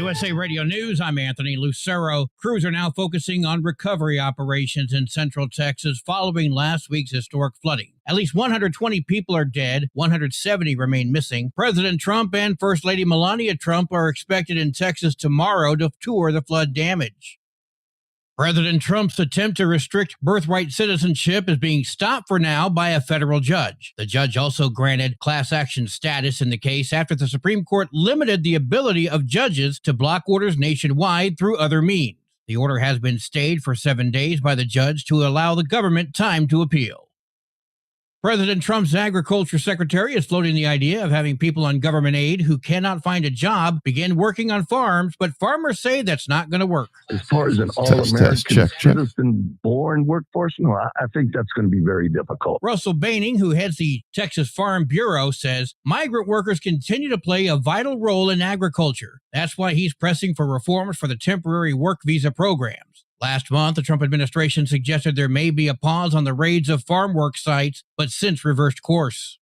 USA Radio News, I'm Anthony Lucero. Crews are now focusing on recovery operations in Central Texas following last week's historic flooding. At least 120 people are dead, 170 remain missing. President Trump and First Lady Melania Trump are expected in Texas tomorrow to tour the flood damage. President Trump's attempt to restrict birthright citizenship is being stopped for now by a federal judge. The judge also granted class action status in the case after the Supreme Court limited the ability of judges to block orders nationwide through other means. The order has been stayed for 7 days by the judge to allow the government time to appeal. President Trump's agriculture secretary is floating the idea of having people on government aid who cannot find a job begin working on farms, but farmers say that's not going to work. As far as an all-American citizen-born workforce, no, I think that's going to be very difficult. Russell Baining, who heads the Texas Farm Bureau, says migrant workers continue to play a vital role in agriculture. That's why he's pressing for reforms for the temporary work visa programs. Last month, the Trump administration suggested there may be a pause on the raids of farm work sites, but since reversed course.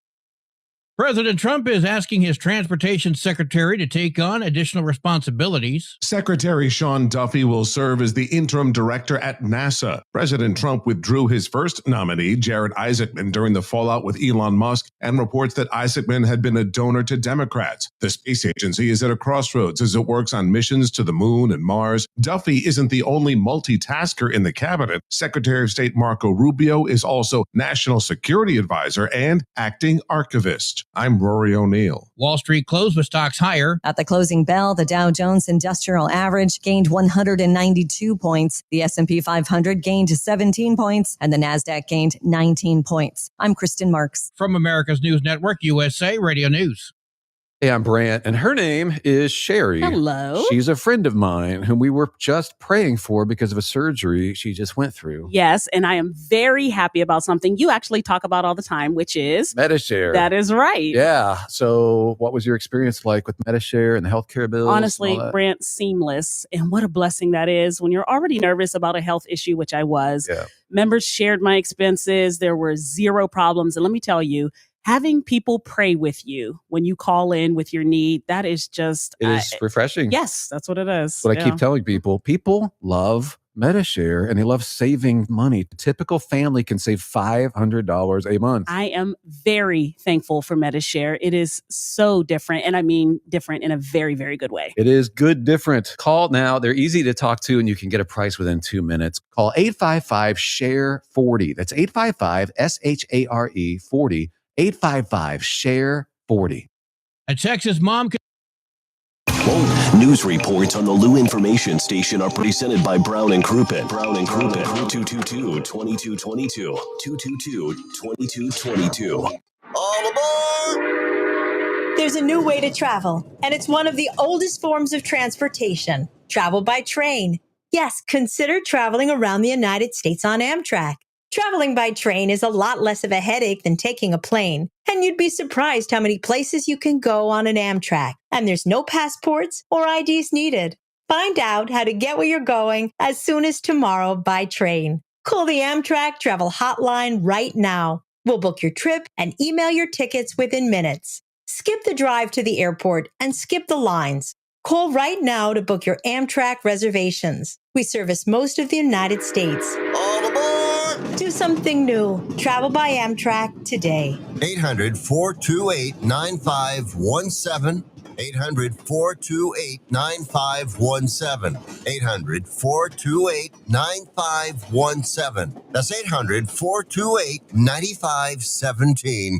President Trump is asking his transportation secretary to take on additional responsibilities. Secretary Sean Duffy will serve as the interim director at NASA. President Trump withdrew his first nominee, Jared Isaacman, during the fallout with Elon Musk and reports that Isaacman had been a donor to Democrats. The space agency is at a crossroads as it works on missions to the moon and Mars. Duffy isn't the only multitasker in the cabinet. Secretary of State Marco Rubio is also National Security Advisor and acting archivist. I'm Rory O'Neill. Wall Street closed with stocks higher. At the closing bell, the Dow Jones Industrial Average gained 192 points. The S&P 500 gained 17 points, and the Nasdaq gained 19 points. I'm Kristen Marks. From America's News Network, USA Radio News. Hey, I'm Brant, and her name is Sherry. Hello. She's a friend of mine whom we were just praying for because of a surgery she just went through. Yes, and I am very happy about something you actually talk about all the time, which is Medi-Share. That is right. Yeah. So what was your experience like with Medi-Share and the healthcare bills? Honestly, Brant, seamless. And what a blessing that is when you're already nervous about a health issue, which I was. Yeah. Members shared my expenses. There were zero problems. And let me tell you, having people pray with you when you call in with your need, that is just... It is refreshing. Yes, that's what it is. What I keep telling people. People love Medi-Share and they love saving money. A typical family can save $500 a month. I am very thankful for Medi-Share. It is so different. And I mean different in a very, very good way. It is good different. Call now. They're easy to talk to and you can get a price within 2 minutes. Call 855-SHARE-40. That's 855-SHARE-40. 855-SHARE-40. A Texas mom... News reports on the Lou Information Station are presented by Brown and Crouppen. Brown and Crouppen, 222-2222. 222-2222. All aboard! There's a new way to travel, and it's one of the oldest forms of transportation. Travel by train. Yes, consider traveling around the United States on Amtrak. Traveling by train is a lot less of a headache than taking a plane, and you'd be surprised how many places you can go on an Amtrak, and there's no passports or IDs needed. Find out how to get where you're going as soon as tomorrow by train. Call the Amtrak Travel Hotline right now. We'll book your trip and email your tickets within minutes. Skip the drive to the airport and skip the lines. Call right now to book your Amtrak reservations. We service most of the United States. All aboard! Do something new. Travel by Amtrak today. 800-428-9517. 800-428-9517. 800-428-9517. That's 800-428-9517.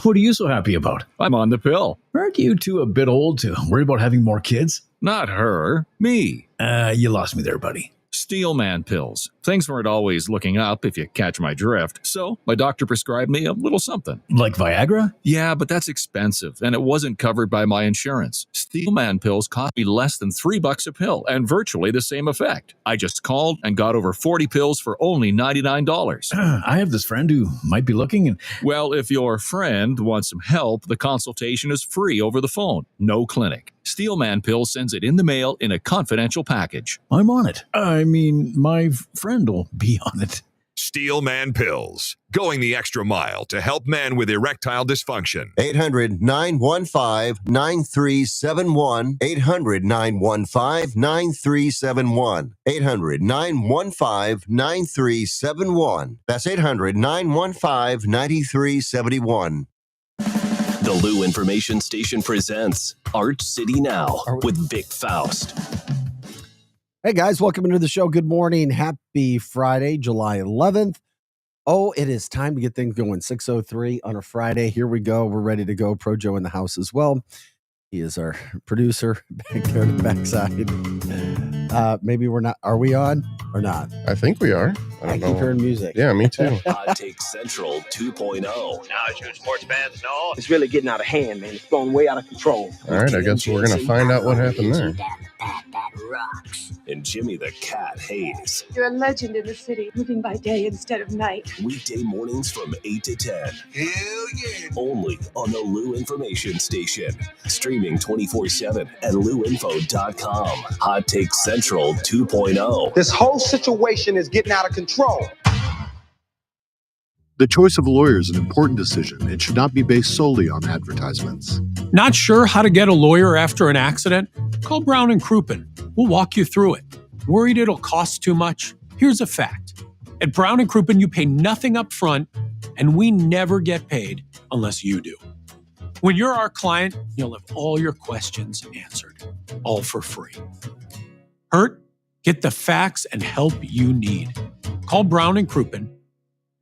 What are you so happy about? I'm on the pill. Aren't you two a bit old to worry about having more kids? Not her, me. You lost me there, buddy. Steelman pills. Things weren't always looking up, if you catch my drift. So my doctor prescribed me a little something. Like Viagra? Yeah, but that's expensive, and it wasn't covered by my insurance. Steelman pills cost me less than $3 a pill, and virtually the same effect. I just called and got over 40 pills for only $99. I have this friend who might be looking and... Well, if your friend wants some help, the consultation is free over the phone. No clinic. Steelman Pills sends it in the mail in a confidential package. I'm on it. I mean, my friend will be on it. Steelman Pills, going the extra mile to help men with erectile dysfunction. 800-915-9371. 800-915-9371. 800-915-9371. That's 800-915-9371. The Lou Information Station presents Art City Now with Vic Faust. Hey guys, welcome into the show. Good morning. Happy Friday, July 11th. Oh, it is time to get things going. 6:03 on a Friday. Here we go. We're ready to go. Projo in the house as well. He is our producer back there on the backside. Maybe we're not. Are we on or not? I think we are. I keep hearing music. Yeah, me too. Hot Take Central 2.0. Now, as you sports fans know, it's really getting out of hand, man. It's going way out of control. All right, I guess we're going to find out what happened there. That rocks. And Jimmy the Cat Hayes. You're a legend in the city, living by day instead of night. Weekday mornings from 8 to 10. Hell yeah. Only on the Lou Information Station. Streaming 24/7 at louinfo.com. Hot Take Central 2.0. This whole situation is getting out of control. The choice of a lawyer is an important decision. It should not be based solely on advertisements. Not sure how to get a lawyer after an accident? Call Brown & Crouppen. We'll walk you through it. Worried it'll cost too much? Here's a fact. At Brown & Crouppen, you pay nothing up front, and we never get paid unless you do. When you're our client, you'll have all your questions answered, all for free. Hurt? Get the facts and help you need. Call Brown & Crouppen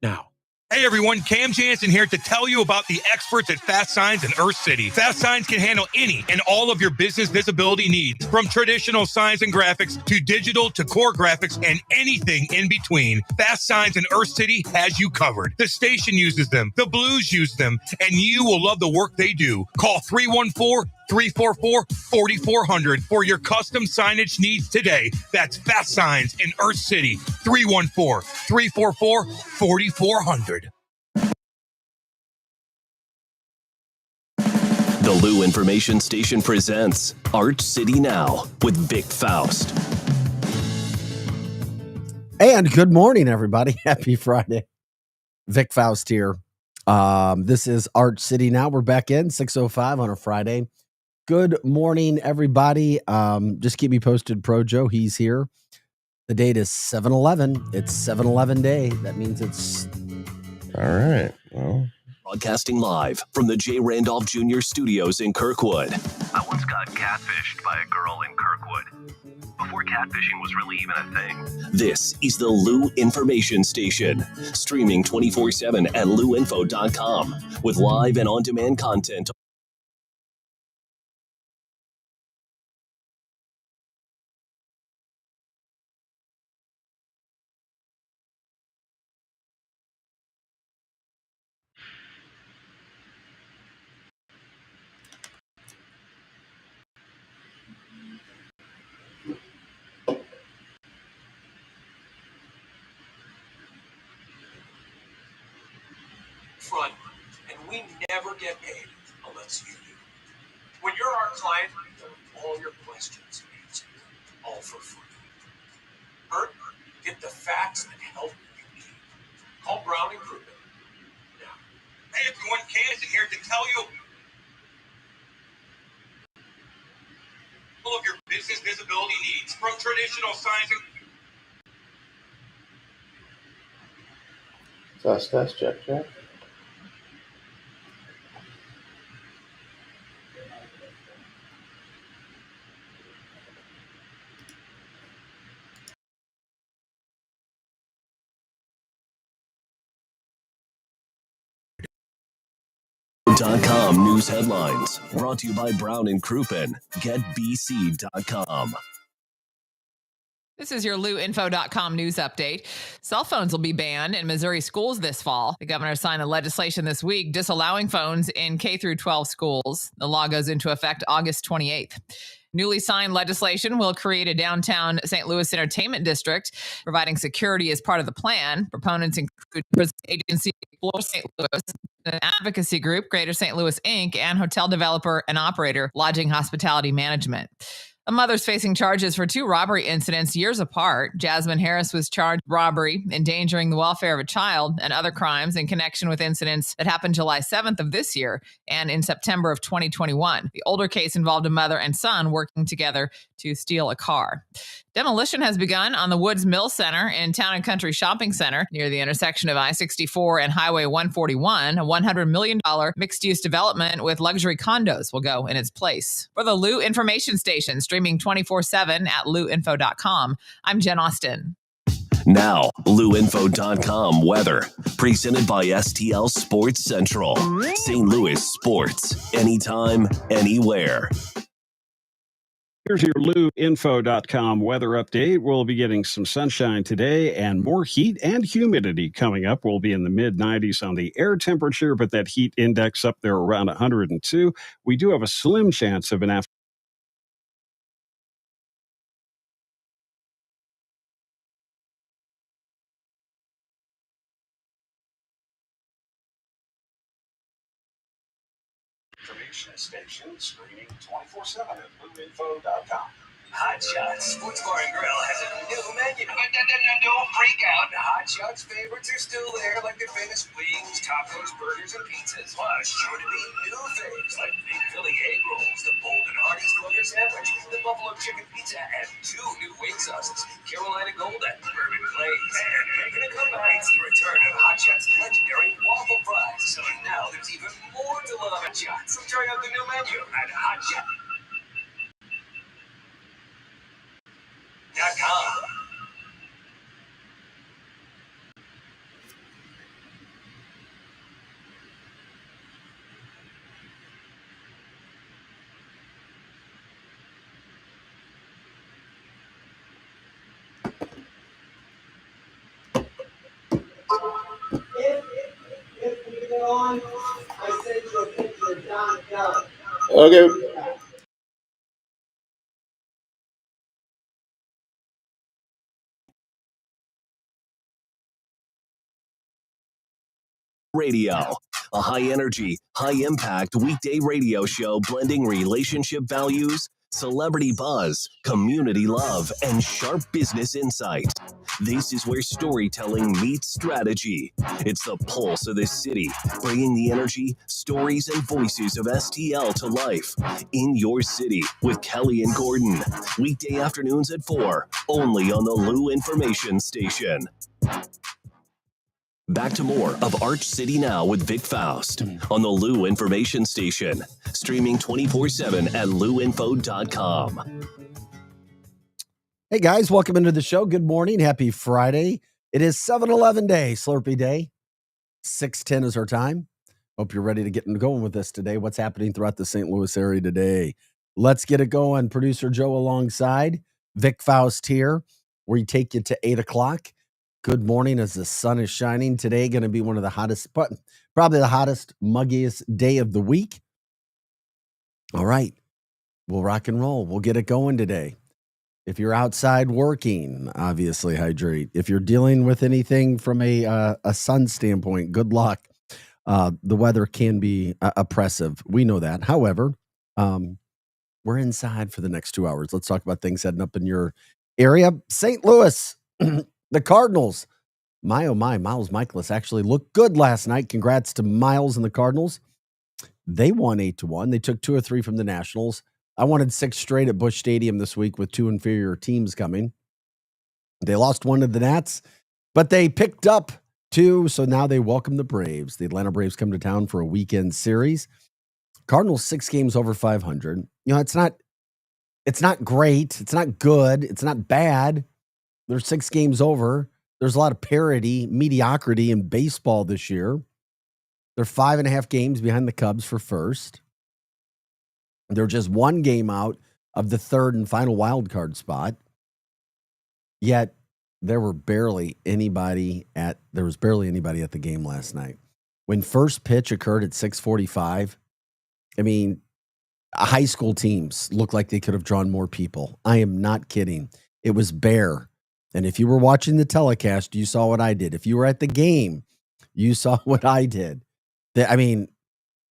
now. Hey everyone, Cam Jansen here to tell you about the experts at Fast Signs in Earth City. Fast Signs can handle any and all of your business visibility needs, from traditional signs and graphics to digital to core graphics and anything in between. Fast Signs in Earth City has you covered. The station uses them, the Blues use them, and you will love the work they do. Call 314-344-4400 for your custom signage needs today. That's Fast Signs in Earth City. 314-344-4400. The Lou Information Station presents Art City Now with Vic Faust. And good morning, everybody. Happy Friday. Vic Faust here. This is Art City Now. We're back in 6:05 on a Friday. Good morning, everybody. Just keep me posted, Projo. He's here. The date is 7/11. It's 7/11 day. That means it's all right. Well, broadcasting live from the J. Randolph Jr. Studios in Kirkwood. I once got catfished by a girl in Kirkwood. Before catfishing was really even a thing. This is the Lou Information Station. Streaming 24/7 at louinfo.com with live and on-demand content. Front, and we never get paid unless you do. When you're our client, you'll have all your questions answered, all for free. Hurt? Get the facts and help you need. Call Brown & Crouppen now. Hey everyone, Candace here to tell you all of your business visibility needs, from traditional signs and test, check. .com news headlines brought to you by Brown & Crouppen. GetBC.com. This is your LouInfo.com news update. Cell phones will be banned in Missouri schools this fall. The governor signed a legislation this week disallowing phones in K through 12 schools. The law goes into effect August 28th. Newly signed legislation will create a downtown St. Louis entertainment district, providing security as part of the plan. Proponents include agency Explore St. Louis, an advocacy group, Greater St. Louis Inc., and hotel developer and operator Lodging Hospitality Management. A mother's facing charges for 2 robbery incidents years apart. Jasmine Harris was charged with robbery, endangering the welfare of a child, and other crimes in connection with incidents that happened July 7th of this year and in September of 2021. The older case involved a mother and son working together to steal a car. Demolition has begun on the Woods Mill Center in Town and Country Shopping Center near the intersection of I-64 and Highway 141. A $100 million mixed-use development with luxury condos will go in its place. For the Lou Information Station, streaming 24/7 at louinfo.com, I'm Jen Austin. Now, louinfo.com weather. Presented by STL Sports Central. St. Louis sports. Anytime, anywhere. Here's your louinfo.com weather update. We'll be getting some sunshine today and more heat and humidity coming up. We'll be in the mid-90s on the air temperature, but that heat index up there around 102. We do have a slim chance of an afternoon. Information station streaming 24/7 at louinfo.com. Hot Shots Sports Bar and Grill has a new menu. Don't freak out. The Hot Shots favorites are still there, like the famous wings, tacos, burgers, and pizzas. Plus, sure to be new faves like Big Philly egg rolls, the Bold and Hearty Stroker sandwich, the Buffalo chicken pizza, and 2 new wing sauces, Carolina Gold and Bourbon Glaze. And making a comeback, it's the return of Hot Shots' legendary waffle fries. So now there's even more to love at Shots. So try out the new menu at Hot Shots.com. If we get on, I sent you a picture of Don Kelly. Okay. Radio, a high-energy, high-impact weekday radio show blending relationship values, celebrity buzz, community love, and sharp business insight. This is where storytelling meets strategy. It's the pulse of this city, bringing the energy, stories, and voices of STL to life in your city with Kelly and Gordon. Weekday afternoons at 4, only on the Lou Information Station. Back to more of Arch City Now with Vic Faust on the Lou Information Station, streaming 24/7 at louinfo.com. Hey guys, welcome into the show. Good morning. Happy Friday. It is 7-Eleven day, Slurpee day. 6:10 is our time. Hope you're ready to get going with us today. What's happening throughout the St. Louis area today? Let's get it going. Producer Joe alongside. Vic Faust here. We take you to 8 o'clock. Good morning as the sun is shining. Today going to be one of the hottest, probably the hottest, muggiest day of the week. All right. We'll rock and roll. We'll get it going today. If you're outside working, obviously hydrate. If you're dealing with anything from a sun standpoint, good luck. The weather can be oppressive. We know that. However, we're inside for the next 2 hours. Let's talk about things heading up in your area. St. Louis. The Cardinals, my oh my, Miles Michaelis actually looked good last night. Congrats to Miles and the Cardinals. They won 8-1. They took 2 or 3 from the Nationals. I wanted 6 straight at Busch Stadium this week with 2 inferior teams coming. They lost 1 to the Nats, but they picked up 2, so now they welcome the Braves. The Atlanta Braves come to town for a weekend series. Cardinals 6 games over 500. You know, it's not great. It's not good. It's not bad. They're 6 games over. There's a lot of parity, mediocrity in baseball this year. They're 5.5 games behind the Cubs for first. They're just 1 game out of the 3rd and final wild card spot. Yet there was barely anybody at the game last night. When first pitch occurred at 6:45, I mean, high school teams looked like they could have drawn more people. I am not kidding. It was bare. And if you were watching the telecast, you saw what I did. If you were at the game, you saw what I did. I mean,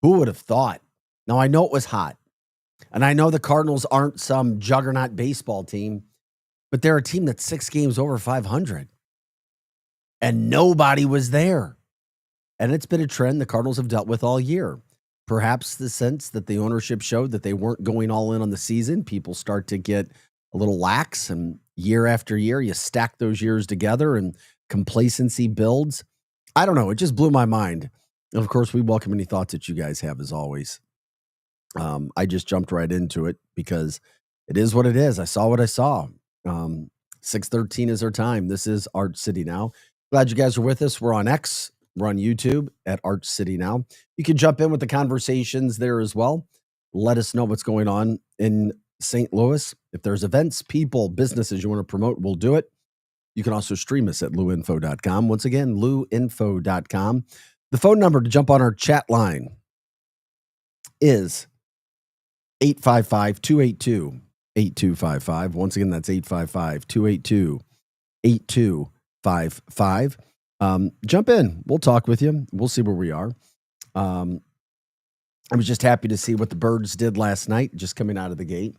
who would have thought? Now, I know it was hot. And I know the Cardinals aren't some juggernaut baseball team, but they're a team that's 6 games over 500. And nobody was there. And it's been a trend the Cardinals have dealt with all year. Perhaps the sense that the ownership showed that they weren't going all in on the season. People start to get a little lax, and year after year, you stack those years together and complacency builds. I don't know. It just blew my mind. And of course, we welcome any thoughts that you guys have, as always. I just jumped right into it because it is what it is. I saw what I saw. 6:13 is our time. This is Arch City Now. Glad you guys are with us. We're on X. We're on YouTube at Arch City Now. You can jump in with the conversations there as well. Let us know what's going on in St. Louis. If there's events, people, businesses you want to promote, we'll do it. You can also stream us at luinfo.com. Once again, luinfo.com. The phone number to jump on our chat line is 855-282-8255. Once again, that's 855-282-8255. Jump in. We'll talk with you. We'll see where we are. I was just happy to see what the Birds did last night, just coming out of the gate.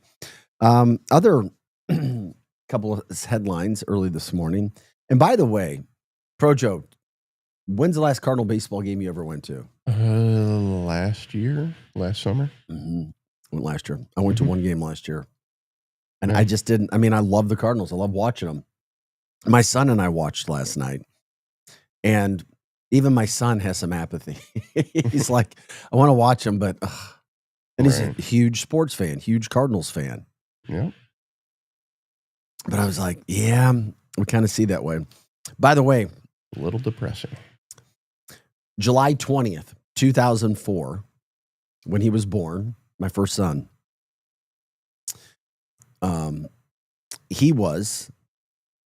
Other couple of headlines early this morning. And by the way, Projo, when's the last Cardinal baseball game you ever went to? Last summer. Mm-hmm. Went last year. I went to one game last year. And I just didn't. I mean, I love the Cardinals. I love watching them. My son and I watched last night. And even my son has some apathy. He's like, I want to watch them, but and he's a huge sports fan, huge Cardinals fan. Yeah. But I was like, yeah, we kind of see that way. By the way, a little depressing. July 20th, 2004, when he was born, my first son, he was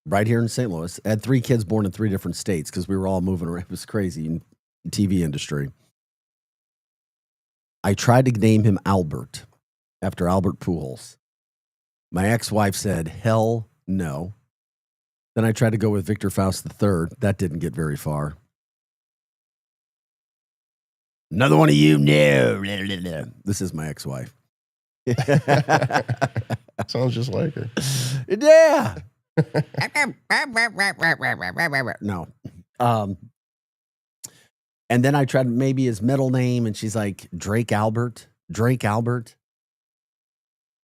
right here in St. Louis. I had 3 kids born in 3 different states because we were all moving around. It was crazy in the TV industry. I tried to name him Albert after Albert Pujols. My ex-wife said, hell no. Then I tried to go with Victor Faust III. That didn't get very far. Another one of you? No. This is my ex-wife. Sounds just like her. Yeah. No. And then I tried maybe his middle name, and she's like, Drake Albert.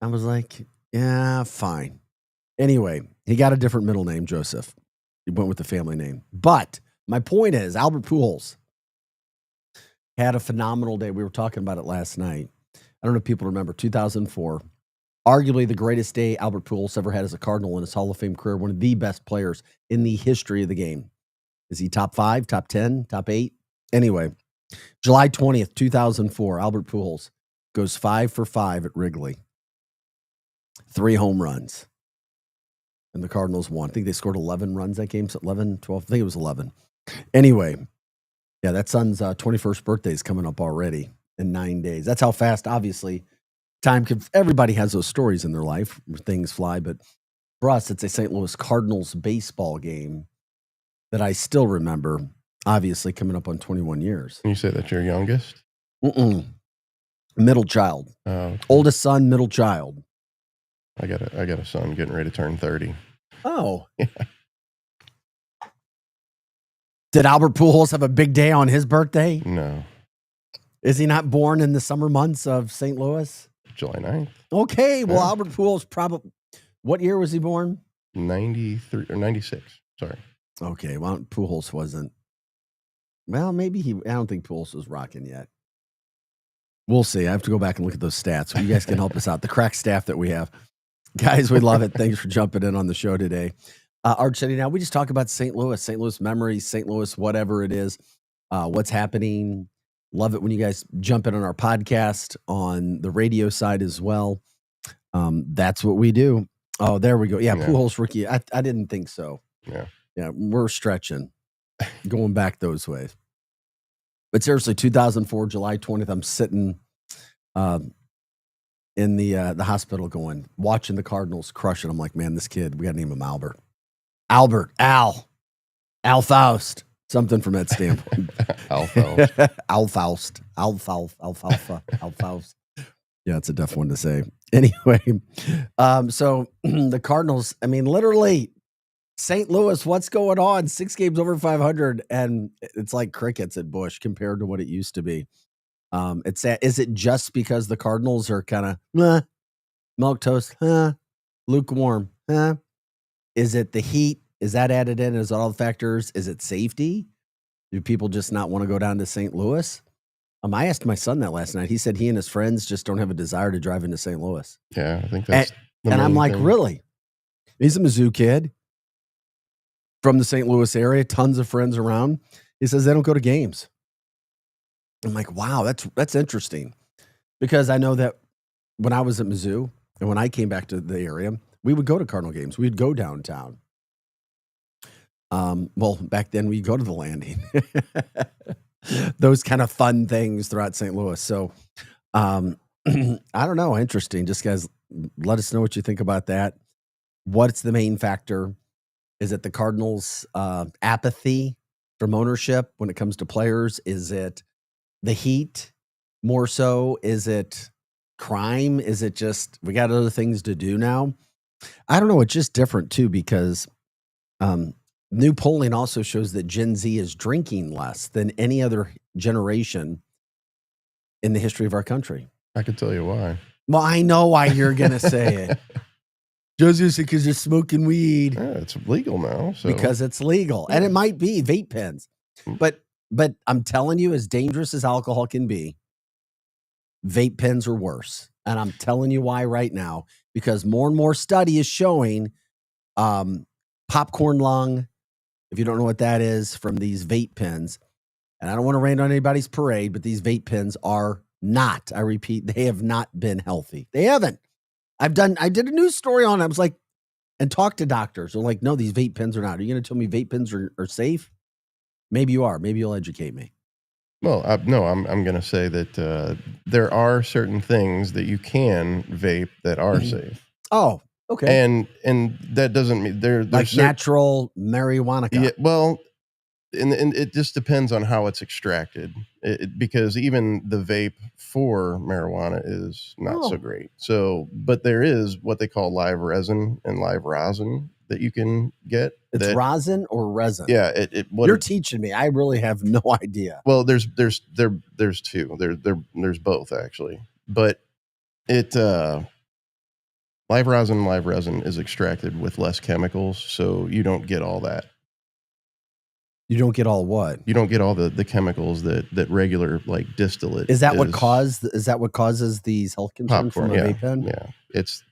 I was like, yeah, fine. Anyway, he got a different middle name, Joseph. He went with the family name. But my point is, Albert Pujols had a phenomenal day. We were talking about it last night. I don't know if people remember 2004. Arguably the greatest day Albert Pujols ever had as a Cardinal in his Hall of Fame career. One of the best players in the history of the game. Is he top 5, top 10, top 8? Anyway, July 20th, 2004, Albert Pujols goes 5 for 5 at Wrigley. 3 home runs. And the Cardinals won. I think they scored 11 runs that game. So 11, 12, I think it was 11. Anyway, yeah, that son's 21st birthday is coming up already in 9 days. That's how fast, obviously, time could. Everybody has those stories in their life where things fly. But for us, it's a St. Louis Cardinals baseball game that I still remember, obviously, coming up on 21 years. You say that's your youngest? Middle child. Okay. Oldest son, middle child. I got a son getting ready to turn 30. Oh. Yeah. Did Albert Pujols have a big day on his birthday? No. Is he not born in the summer months of St. Louis? July 9th. Okay. Well, Yeah. Albert Pujols probably, what year was he born? 93 or 96. Sorry. Okay. Well, Pujols wasn't. Well, maybe I don't think Pujols was rocking yet. We'll see. I have to go back and look at those stats. You guys can help us out. The crack staff that we have. Guys, we love it. Thanks for jumping in on the show today. Arch City Now, we just talk about St. Louis memories, St. Louis, whatever it is, what's happening. Love it when you guys jump in on our podcast on the radio side as well. That's what we do. Oh, there we go. Yeah, Pujols rookie. I didn't think so. Yeah, we're stretching, going back those ways. But seriously, 2004, July 20th, I'm sitting in the hospital watching the Cardinals crush it. I'm like, man, this kid, we got to name him Albert. Al Faust. Something from that standpoint. Al Faust. Al Faust. Yeah, it's a tough one to say. Anyway, so the Cardinals, I mean, literally, St. Louis, what's going on? 6 games over 500, and it's like crickets at Busch compared to what it used to be. Is it just because the Cardinals are kind of milquetoast, lukewarm? Is it the heat? Is that added in as all the factors? Is it safety? Do people just not want to go down to St. Louis? I asked my son that last night. He said he and his friends just don't have a desire to drive into St. Louis. Yeah, I think that's and I'm like, really? He's a Mizzou kid from the St. Louis area, tons of friends around. He says they don't go to games. I'm like, wow, that's interesting. Because I know that when I was at Mizzou and when I came back to the area, we would go to Cardinal games. We'd go downtown. Well, back then we'd go to the Landing. Those kind of fun things throughout St. Louis. So I don't know. Interesting. Just guys, let us know what you think about that. What's the main factor? Is it the Cardinals' apathy from ownership when it comes to players? Is it the heat more so? Is it crime? Is it just we got other things to do now? I don't know. It's just different too because new polling also shows that Gen Z is drinking less than any other generation in the history of our country. I can tell you why. Well, I know why you're going to say it. Just because they're smoking weed. Yeah, it's legal now. So. Because it's legal. And it might be vape pens. But I'm telling you, as dangerous as alcohol can be, vape pens are worse. And I'm telling you why right now. Because more and more study is showing popcorn lung, if you don't know what that is, from these vape pens. And I don't want to rain on anybody's parade, but these vape pens are not, I repeat, they have not been healthy. They haven't. I did a news story on it. I was like, and talked to doctors. They're like, no, these vape pens are not. Are you going to tell me vape pens are safe? Maybe you are. Maybe you'll educate me. Well, no, I'm going to say that there are certain things that you can vape that are safe. Oh, okay. And that doesn't mean they're like natural marijuana. Yeah, well, and it just depends on how it's extracted. Because even the vape for marijuana is not so great. So, but there is what they call live resin and live rosin that you can get. It's rosin or resin? Yeah, you're teaching me. I really have no idea. Well, there's two. There's both actually, but live rosin and live resin is extracted with less chemicals, so you don't get all that. You don't get all what? You don't get all the chemicals that regular like distillate. Is that what causes these health concerns from a vape pen? Yeah. It's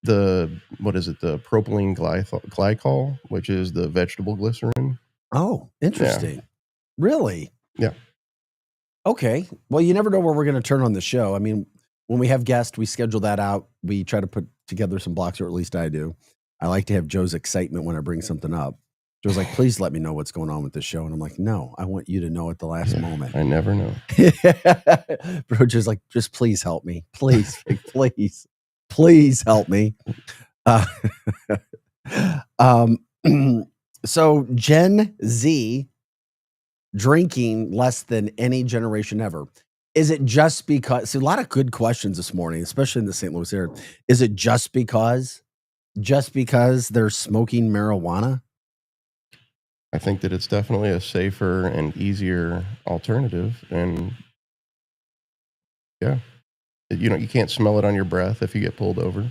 the propylene glycol, which is the vegetable glycerin. Oh, interesting. Yeah. Really? Yeah. Okay. Well, you never know where we're going to turn on the show. I mean, when we have guests, we schedule that out. We try to put together some blocks, or at least I do. I like to have Joe's excitement when I bring something up. Joe's like, please let me know what's going on with the show. And I'm like, no, I want you to know at the last moment. I never know. Bro, Joe's like, just please help me. Please, please help me. So Gen Z drinking less than any generation ever. Is it just because, see, a lot of good questions this morning, especially in the St. Louis area. Is it just because they're smoking marijuana? I think that it's definitely a safer and easier alternative. And yeah, you can't smell it on your breath if you get pulled over.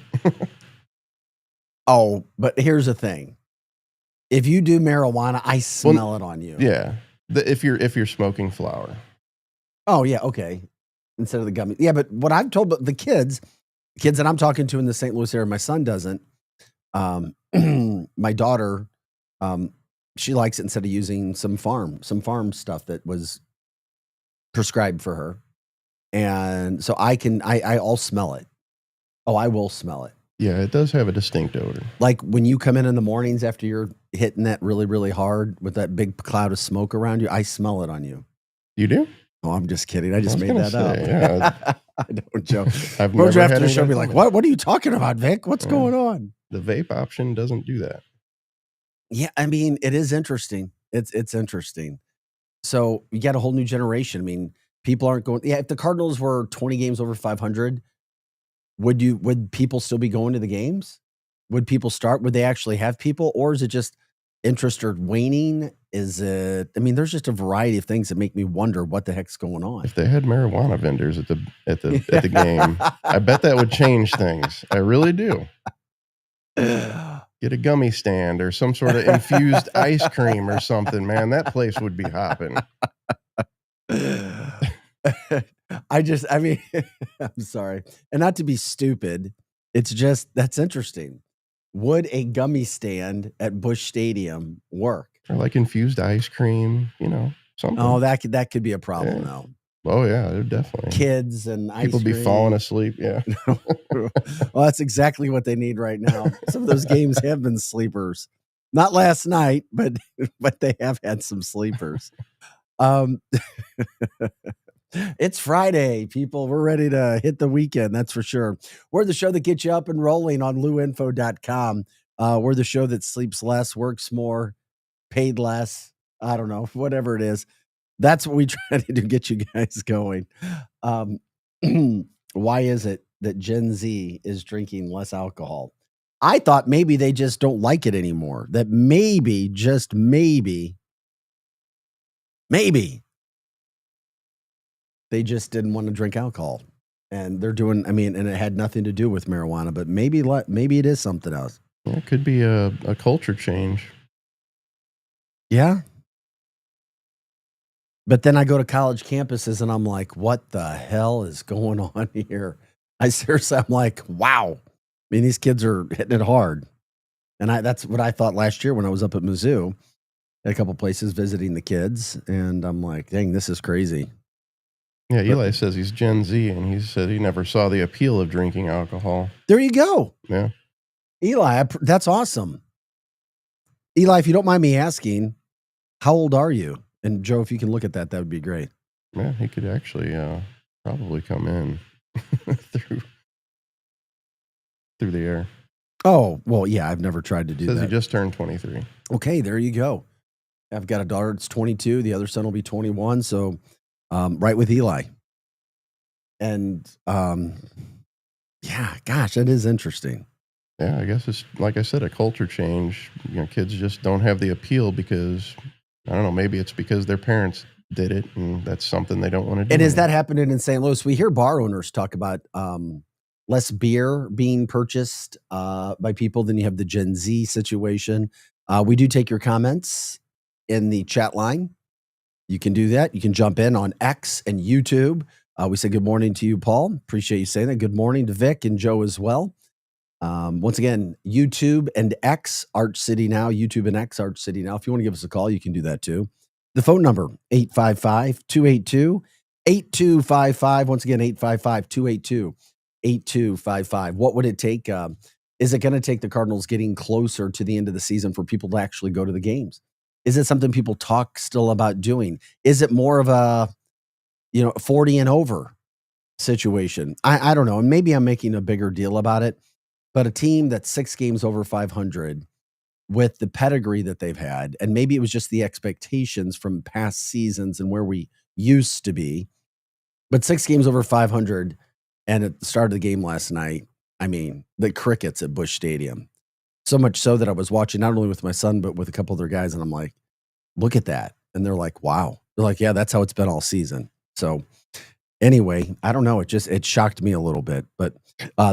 Oh, but here's the thing. If you do marijuana, I smell it on you. Yeah. If you're smoking flower. Oh yeah. Okay. Instead of the gummy. Yeah. But what I've told the kids that I'm talking to in the St. Louis area, my son doesn't, my daughter, she likes it instead of using some farm stuff that was prescribed for her. And so I'll smell it. Oh, I will smell it. Yeah, it does have a distinct odor. Like when you come in the mornings after you're hitting that really, really hard with that big cloud of smoke around you, I smell it on you. You do? Oh, I'm just kidding. I just made that up. Yeah. I don't joke. I've never after had the show be like, what are you talking about, Vic? What's going on? The vape option doesn't do that. Yeah, I mean, it is interesting. It's interesting. So you got a whole new generation. I mean, People aren't going. Yeah, if the Cardinals were 20 games over 500, would people still be going to the games? Would people start? Would they actually have people, or is it just interest or waning? Is it? I mean, there's just a variety of things that make me wonder what the heck's going on. If they had marijuana vendors at the game, I bet that would change things. I really do. Get a gummy stand or some sort of infused ice cream or something, man. That place would be hopping. I mean, I'm sorry. And not to be stupid, it's just, that's interesting. Would a gummy stand at Busch Stadium work? Or like infused ice cream, something. Oh, that could be a problem though. Oh yeah, it definitely. Kids and ice people be cream. falling asleep. Yeah. Well, that's exactly what they need right now. Some of those games have been sleepers. Not last night, but they have had some sleepers. It's Friday, people. We're ready to hit the weekend. That's for sure. We're the show that gets you up and rolling on luinfo.com. We're the show that sleeps less, works more, paid less. I don't know, whatever it is. That's what we try to do, get you guys going. Why is it that Gen Z is drinking less alcohol? I thought maybe they just don't like it anymore. That maybe, just maybe, they just didn't want to drink alcohol. And they're doing, and it had nothing to do with marijuana, but maybe it is something else. Yeah, it could be a culture change. Yeah. But then I go to college campuses and I'm like, what the hell is going on here? I'm like, wow. These kids are hitting it hard. And that's what I thought last year when I was up at Mizzou, at a couple places visiting the kids. And I'm like, dang, this is crazy. Yeah, Eli says he's Gen Z, and he said he never saw the appeal of drinking alcohol. There you go. Yeah. Eli, that's awesome. Eli, if you don't mind me asking, how old are you? And Joe, if you can look at that would be great. Yeah, he could actually probably come in through the air. Oh, well, yeah, I've never tried to do Says that. he just turned 23. Okay, there you go. I've got a daughter that's 22. The other son will be 21. So right with Eli. And yeah, gosh, that is interesting. Yeah, I guess it's, like I said, a culture change. Kids just don't have the appeal because, I don't know, maybe it's because their parents did it and that's something they don't want to do. And is that happening in St. Louis? We hear bar owners talk about less beer being purchased by people than you have the Gen Z situation. We do take your comments in the chat line. You can do that. You can jump in on X and YouTube. We say good morning to you, Paul. Appreciate you saying that. Good morning to Vic and Joe as well. Once again, YouTube and X, Arch City Now. YouTube and X, Arch City Now. If you want to give us a call, you can do that too. The phone number, 855-282-8255. Once again, 855-282-8255. What would it take? Is it going to take the Cardinals getting closer to the end of the season for people to actually go to the games? Is it something people talk still about doing? Is it more of a 40 and over situation? I don't know. And maybe I'm making a bigger deal about it, but a team that's 6 games over 500 with the pedigree that they've had, and maybe it was just the expectations from past seasons and where we used to be, but 6 games over 500. And at the start of the game last night, the crickets at Busch Stadium. So much so that I was watching not only with my son, but with a couple other guys. And I'm like, look at that. And they're like, wow. They're like, yeah, that's how it's been all season. So anyway, I don't know. It shocked me a little bit, but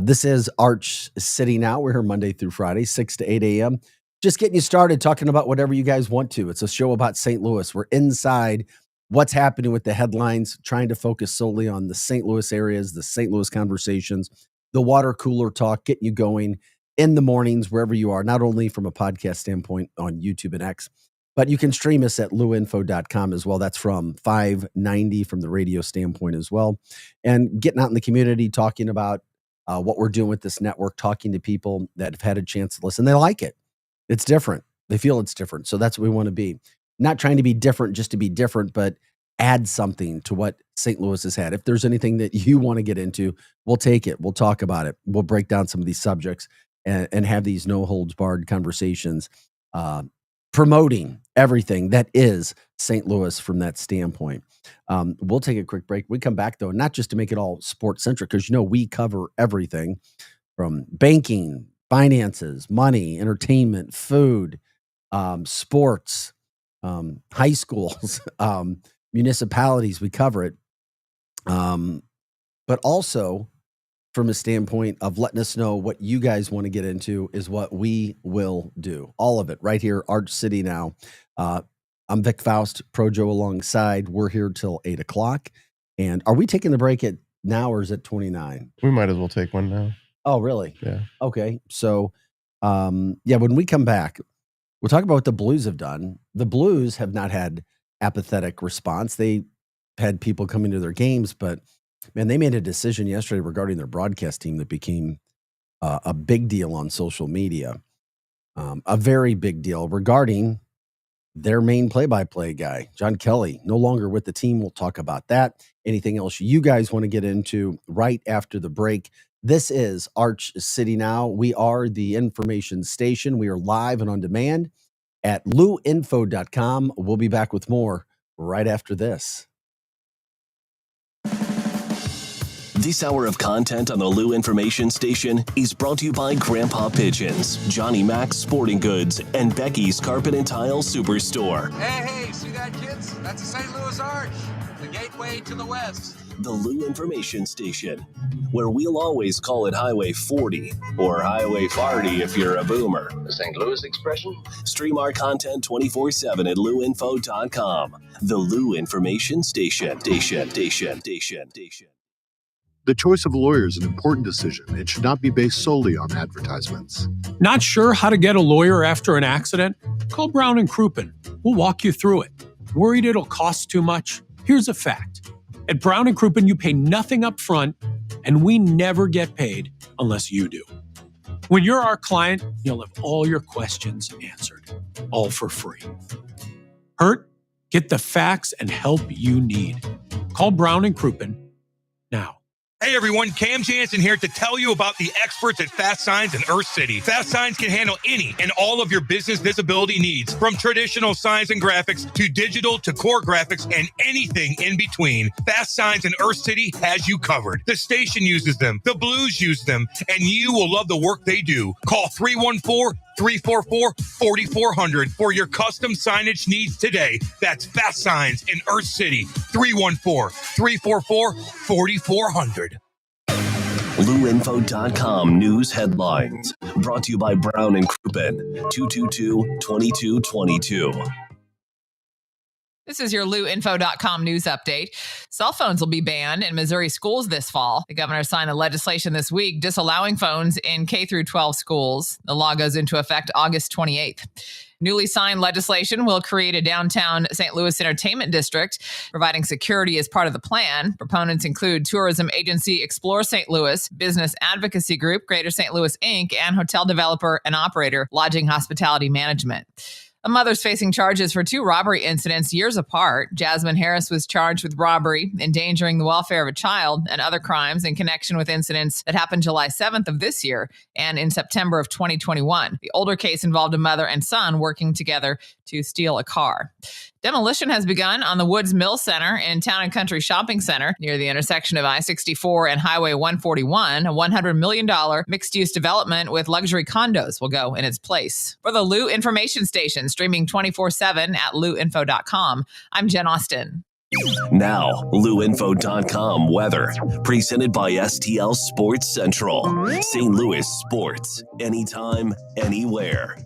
this is Arch City Now. We're here Monday through Friday, 6 to 8 a.m. Just getting you started talking about whatever you guys want to. It's a show about St. Louis. We're inside what's happening with the headlines, trying to focus solely on the St. Louis areas, the St. Louis conversations, the water cooler talk, getting you going in the mornings, wherever you are, not only from a podcast standpoint on YouTube and X, but you can stream us at luinfo.com as well. That's from 590 from the radio standpoint as well. And getting out in the community, talking about what we're doing with this network, talking to people that have had a chance to listen. They like it. It's different. They feel it's different. So that's what we want to be. Not trying to be different just to be different, but add something to what St. Louis has had. If there's anything that you want to get into, we'll take it. We'll talk about it. We'll break down some of these subjects and have these no holds barred conversations promoting everything that is St. Louis from that standpoint. We'll take a quick break. We come back, though, not just to make it all sports centric, because, we cover everything from banking, finances, money, entertainment, food, sports, high schools, municipalities. We cover it. But also from a standpoint of letting us know what you guys want to get into is what we will do. All of it right here, Arch City Now. I'm Vic Faust, Projo alongside. We're here till 8 o'clock. And are we taking the break at now or is it 29? We might as well take one now. Oh, really? Yeah. Okay. So, when we come back, we'll talk about what the Blues have done. The Blues have not had apathetic response. They had people coming to their games, but man, they made a decision yesterday regarding their broadcast team that became a big deal on social media. A very big deal regarding their main play-by-play guy, John Kelly, no longer with the team. We'll talk about that. Anything else you guys want to get into right after the break? This is Arch City Now. We are the information station. We are live and on demand at luinfo.com. We'll be back with more right after this. This hour of content on the Lou Information Station is brought to you by Grandpa Pigeons, Johnny Mac's Sporting Goods, and Becky's Carpet and Tile Superstore. Hey, see that, kids? That's the St. Louis Arch, the gateway to the West. The Lou Information Station, where we'll always call it Highway 40 or Highway 40 if you're a boomer. The St. Louis expression? Stream our content 24/7 at luinfo.com. The Lou Information Station. The choice of a lawyer is an important decision. It should not be based solely on advertisements. Not sure how to get a lawyer after an accident? Call Brown & Crouppen. We'll walk you through it. Worried it'll cost too much? Here's a fact. At Brown & Crouppen, you pay nothing up front, and we never get paid unless you do. When you're our client, you'll have all your questions answered, all for free. Hurt? Get the facts and help you need. Call Brown & Crouppen now. Hey everyone, Cam Jansen here to tell you about the experts at Fast Signs in Earth City. Fast Signs can handle any and all of your business visibility needs, from traditional signs and graphics to digital to core graphics and anything in between. Fast Signs in Earth City has you covered. The station uses them, the Blues use them, and you will love the work they do. Call 314-344-4400 for your custom signage needs today. That's Fast Signs in Earth City, 314-344-4400. luinfo.com news headlines. Brought to you by Brown & Crouppen, 222-2222. This is your luinfo.com news update. Cell phones will be banned in Missouri schools this fall. The governor signed a legislation this week disallowing phones in K through 12 schools. The law goes into effect August 28th. Newly signed legislation will create a downtown St. Louis entertainment district, providing security as part of the plan. Proponents include tourism agency Explore St. Louis, business advocacy group Greater St. Louis, Inc., and hotel developer and operator Lodging Hospitality Management. A mother's facing charges for 2 robbery incidents years apart. Jasmine Harris was charged with robbery, endangering the welfare of a child, and other crimes in connection with incidents that happened July 7th of this year and in September of 2021. The older case involved a mother and son working together to steal a car. Demolition has begun on the Woods Mill Center in Town and Country Shopping Center near the intersection of I-64 and Highway 141. A $100 million mixed-use development with luxury condos will go in its place. For the Lou Information Station, streaming 24/7 at luinfo.com, I'm Jen Austin. Now, luinfo.com weather, presented by STL Sports Central. St. Louis sports, anytime, anywhere.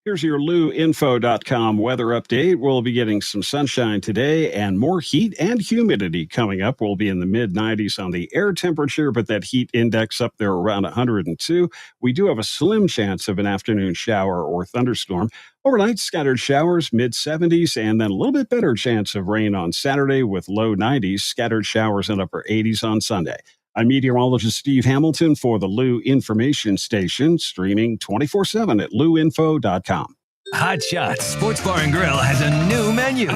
Here's your luinfo.com weather update. We'll be getting some sunshine today and more heat and humidity coming up. We'll be in the mid-90s on the air temperature, but that heat index up there around 102. We do have a slim chance of an afternoon shower or thunderstorm. Overnight, scattered showers, mid-70s, and then a little bit better chance of rain on Saturday with low 90s, scattered showers and upper 80s on Sunday. I'm meteorologist Steve Hamilton for the Lou Information Station, streaming 24/7 at luinfo.com. Hot Shots Sports Bar and Grill has a new menu.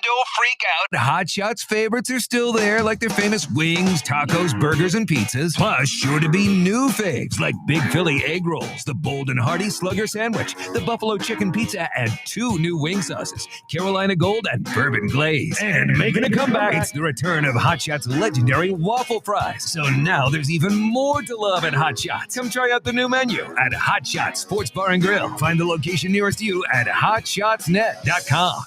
Don't freak out. Hot Shots favorites are still there, like their famous wings, tacos, burgers, and pizzas. Plus, sure to be new faves like Big Philly egg rolls, the Bold and Hearty Slugger sandwich, the Buffalo chicken pizza, and 2 new wing sauces, Carolina Gold and Bourbon Glaze. And making a comeback, it's the return of Hot Shots' legendary waffle fries. So now there's even more to love at Hot Shots. Come try out the new menu at Hot Shots Sports Bar and Grill. Find the location nearest you at hotshotsnet.com.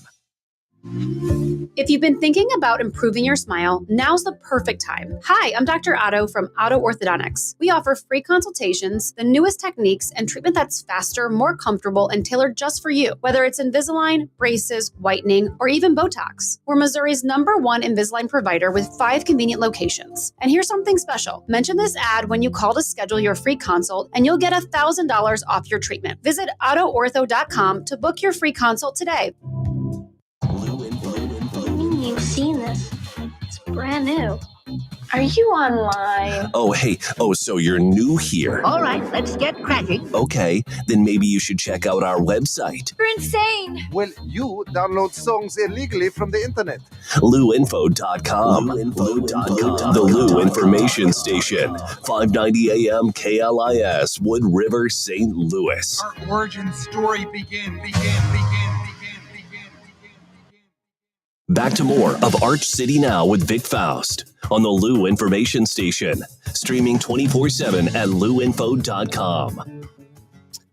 If you've been thinking about improving your smile, now's the perfect time. Hi, I'm Dr. Otto from Otto Orthodontics. We offer free consultations, the newest techniques, and treatment that's faster, more comfortable, and tailored just for you. Whether it's Invisalign, braces, whitening, or even Botox. We're Missouri's #1 Invisalign provider with 5 convenient locations. And here's something special. Mention this ad when you call to schedule your free consult, and you'll get $1,000 off your treatment. Visit OttoOrtho.com to book your free consult today. You've seen this. It's brand new. Are you online? Oh, hey. Oh, so you're new here. All right, let's get cracking. Okay, then maybe you should check out our website. You're insane. Well, you download songs illegally from the internet. LouInfo.com. The Lou Information Station. 590 AM KLIS, Wood River, St. Louis. Our origin story begin. Back to more of Arch City Now with Vic Faust on the Lou Information Station. Streaming 24/7 at LouInfo.com.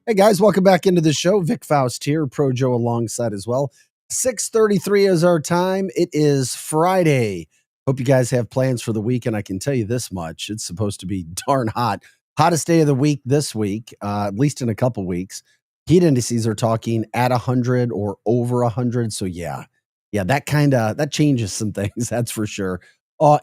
Hey guys, welcome back into the show. Vic Faust here, Pro Joe alongside as well. 6:33 is our time. It is Friday. Hope you guys have plans for the weekend. I can tell you this much. It's supposed to be darn hot. Hottest day of the week this week, at least in a couple weeks. Heat indices are talking at 100 or over 100. So yeah, that changes some things. That's for sure.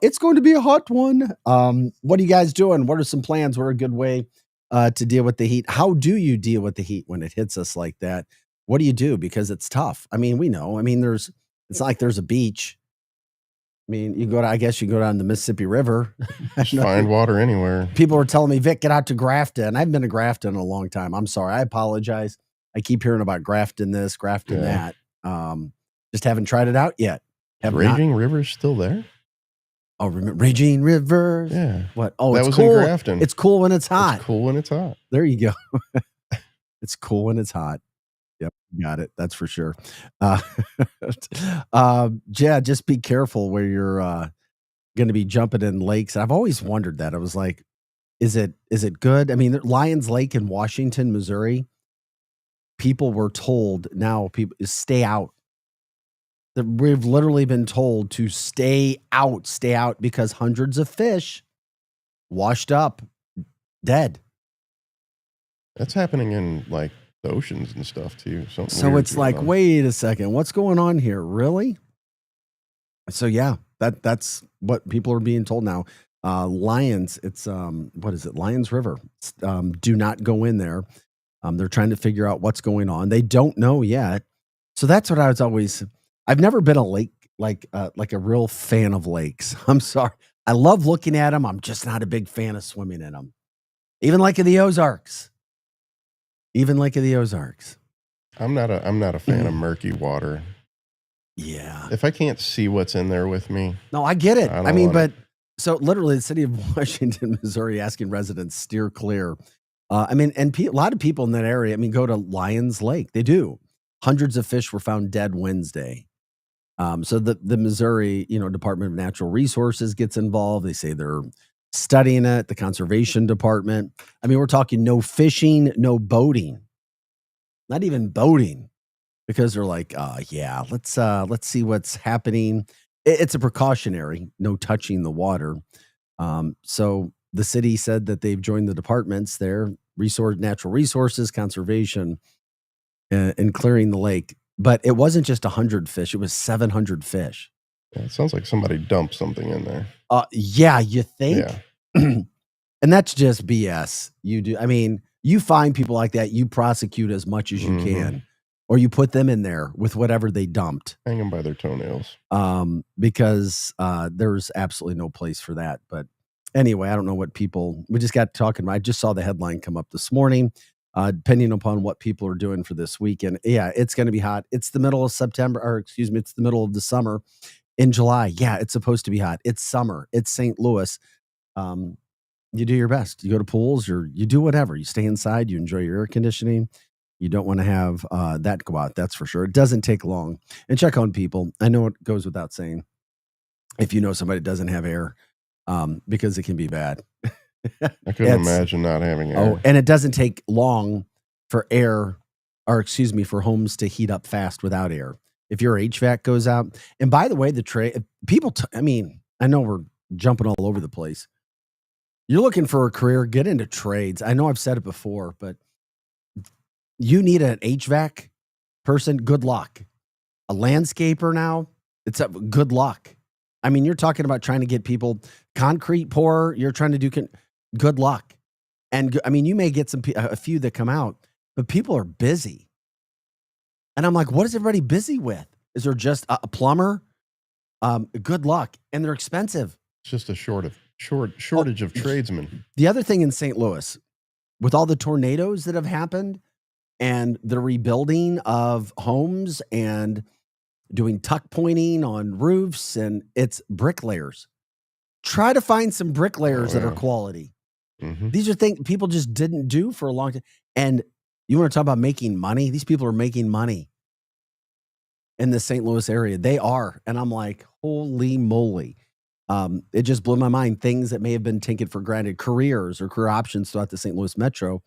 It's going to be a hot one. What are you guys doing? What are some plans? What are a good way to deal with the heat? How do you deal with the heat when it hits us like that? What do you do? Because it's tough. I mean, we know. I mean, it's not like there's a beach. I mean, you go down the Mississippi River. Find water anywhere. People are telling me, Vic, get out to Grafton. I haven't been to Grafton in a long time. I'm sorry. I apologize. I keep hearing about Grafton this, Grafton that. Just haven't tried it out yet. Raging River's still there? Oh, remember Raging River? Yeah. What? Oh, that it's was cool. in Grafton. It's cool when it's hot. It's cool when it's hot. There you go. It's cool when it's hot. Yep, got it. That's for sure. Just be careful where you're going to be jumping in lakes. I've always wondered that. I was like, is it good? I mean, Lions Lake in Washington, Missouri. People were told stay out. We've literally been told to stay out because hundreds of fish washed up, dead. That's happening in like the oceans and stuff too. So it's like, wait a second, what's going on here? Really? So yeah, that's what people are being told now. Lions, it's what is it? Lions River. Do not go in there. They're trying to figure out what's going on. They don't know yet. So that's what I've never been a lake, like a real fan of lakes. I'm sorry. I love looking at them. I'm just not a big fan of swimming in them. Even Lake of the Ozarks. I'm not a fan of murky water. Yeah. If I can't see what's in there with me. No, I get it. So literally the city of Washington, Missouri, asking residents steer clear. A lot of people in that area, go to Lions Lake. They do. Hundreds of fish were found dead Wednesday. So the Missouri, Department of Natural Resources gets involved. They say they're studying it. The conservation department. We're talking no fishing, no boating, not even boating, because they're like, let's see what's happening. It's a precautionary, no touching the water. So the city said that they've joined the departments there, natural resources, conservation, and clearing the lake. But it wasn't just 100 fish; it was 700 fish. Yeah, it sounds like somebody dumped something in there. Yeah, you think? Yeah. And that's just BS. You do. You find people like that, you prosecute as much as you can, or you put them in there with whatever they dumped. Hang them by their toenails. Because there's absolutely no place for that. But anyway, I don't know what we just got talking about. I just saw the headline come up this morning. depending upon what people are doing for this weekend. Yeah, it's going to be hot. It's the middle of September, or excuse me, it's the middle of the summer in July. Yeah, it's supposed to be hot. It's summer. It's St. Louis. You do your best. You go to pools or you do whatever. You stay inside. You enjoy your air conditioning. You don't want to have that go out. That's for sure. It doesn't take long. And check on people. I know it goes without saying if you know somebody that doesn't have air, because it can be bad. I couldn't imagine not having air. Oh, and it doesn't take long for for homes to heat up fast without air. If your HVAC goes out, and by the way, I know we're jumping all over the place. You're looking for a career, get into trades. I know I've said it before, but you need an HVAC person. Good luck. A landscaper now, it's a good luck. I mean, you're talking about trying to get people concrete pour. You're trying to do good luck. And I mean, you may get a few that come out, but people are busy. And I'm like, what is everybody busy with? Is there just a plumber? Good luck. And they're expensive. It's just a shortage of tradesmen. The other thing in St. Louis, with all the tornadoes that have happened and the rebuilding of homes and doing tuck pointing on roofs, and it's bricklayers. Try to find some bricklayers that are quality. Mm-hmm. These are things people just didn't do for a long time. And you want to talk about making money? These people are making money in the St. Louis area. They are. And I'm like, holy moly. It just blew my mind. Things that may have been taken for granted, careers or career options throughout the St. Louis Metro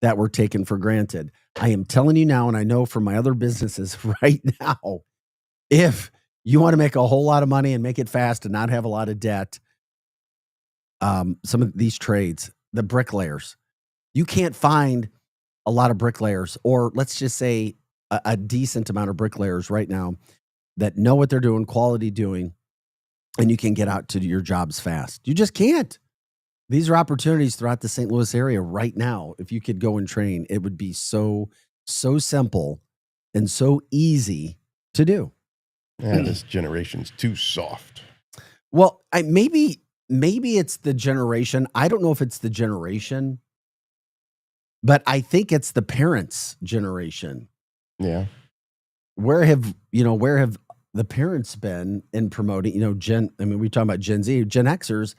that were taken for granted. I am telling you now, and I know from my other businesses right now, if you want to make a whole lot of money and make it fast and not have a lot of debt, some of these trades, the bricklayers, you can't find a lot of bricklayers, or let's just say a decent amount of bricklayers right now that know what they're doing, quality doing, and you can get out to your jobs fast. You just can't. These are opportunities throughout the St. Louis area right now. If you could go and train, it would be so simple and so easy to do. Yeah, this generation's too soft. Well, maybe it's the generation. I don't know if it's the generation, but I think it's the parents' generation. Yeah. Where have the parents been in promoting, we talk about Gen Z, Gen Xers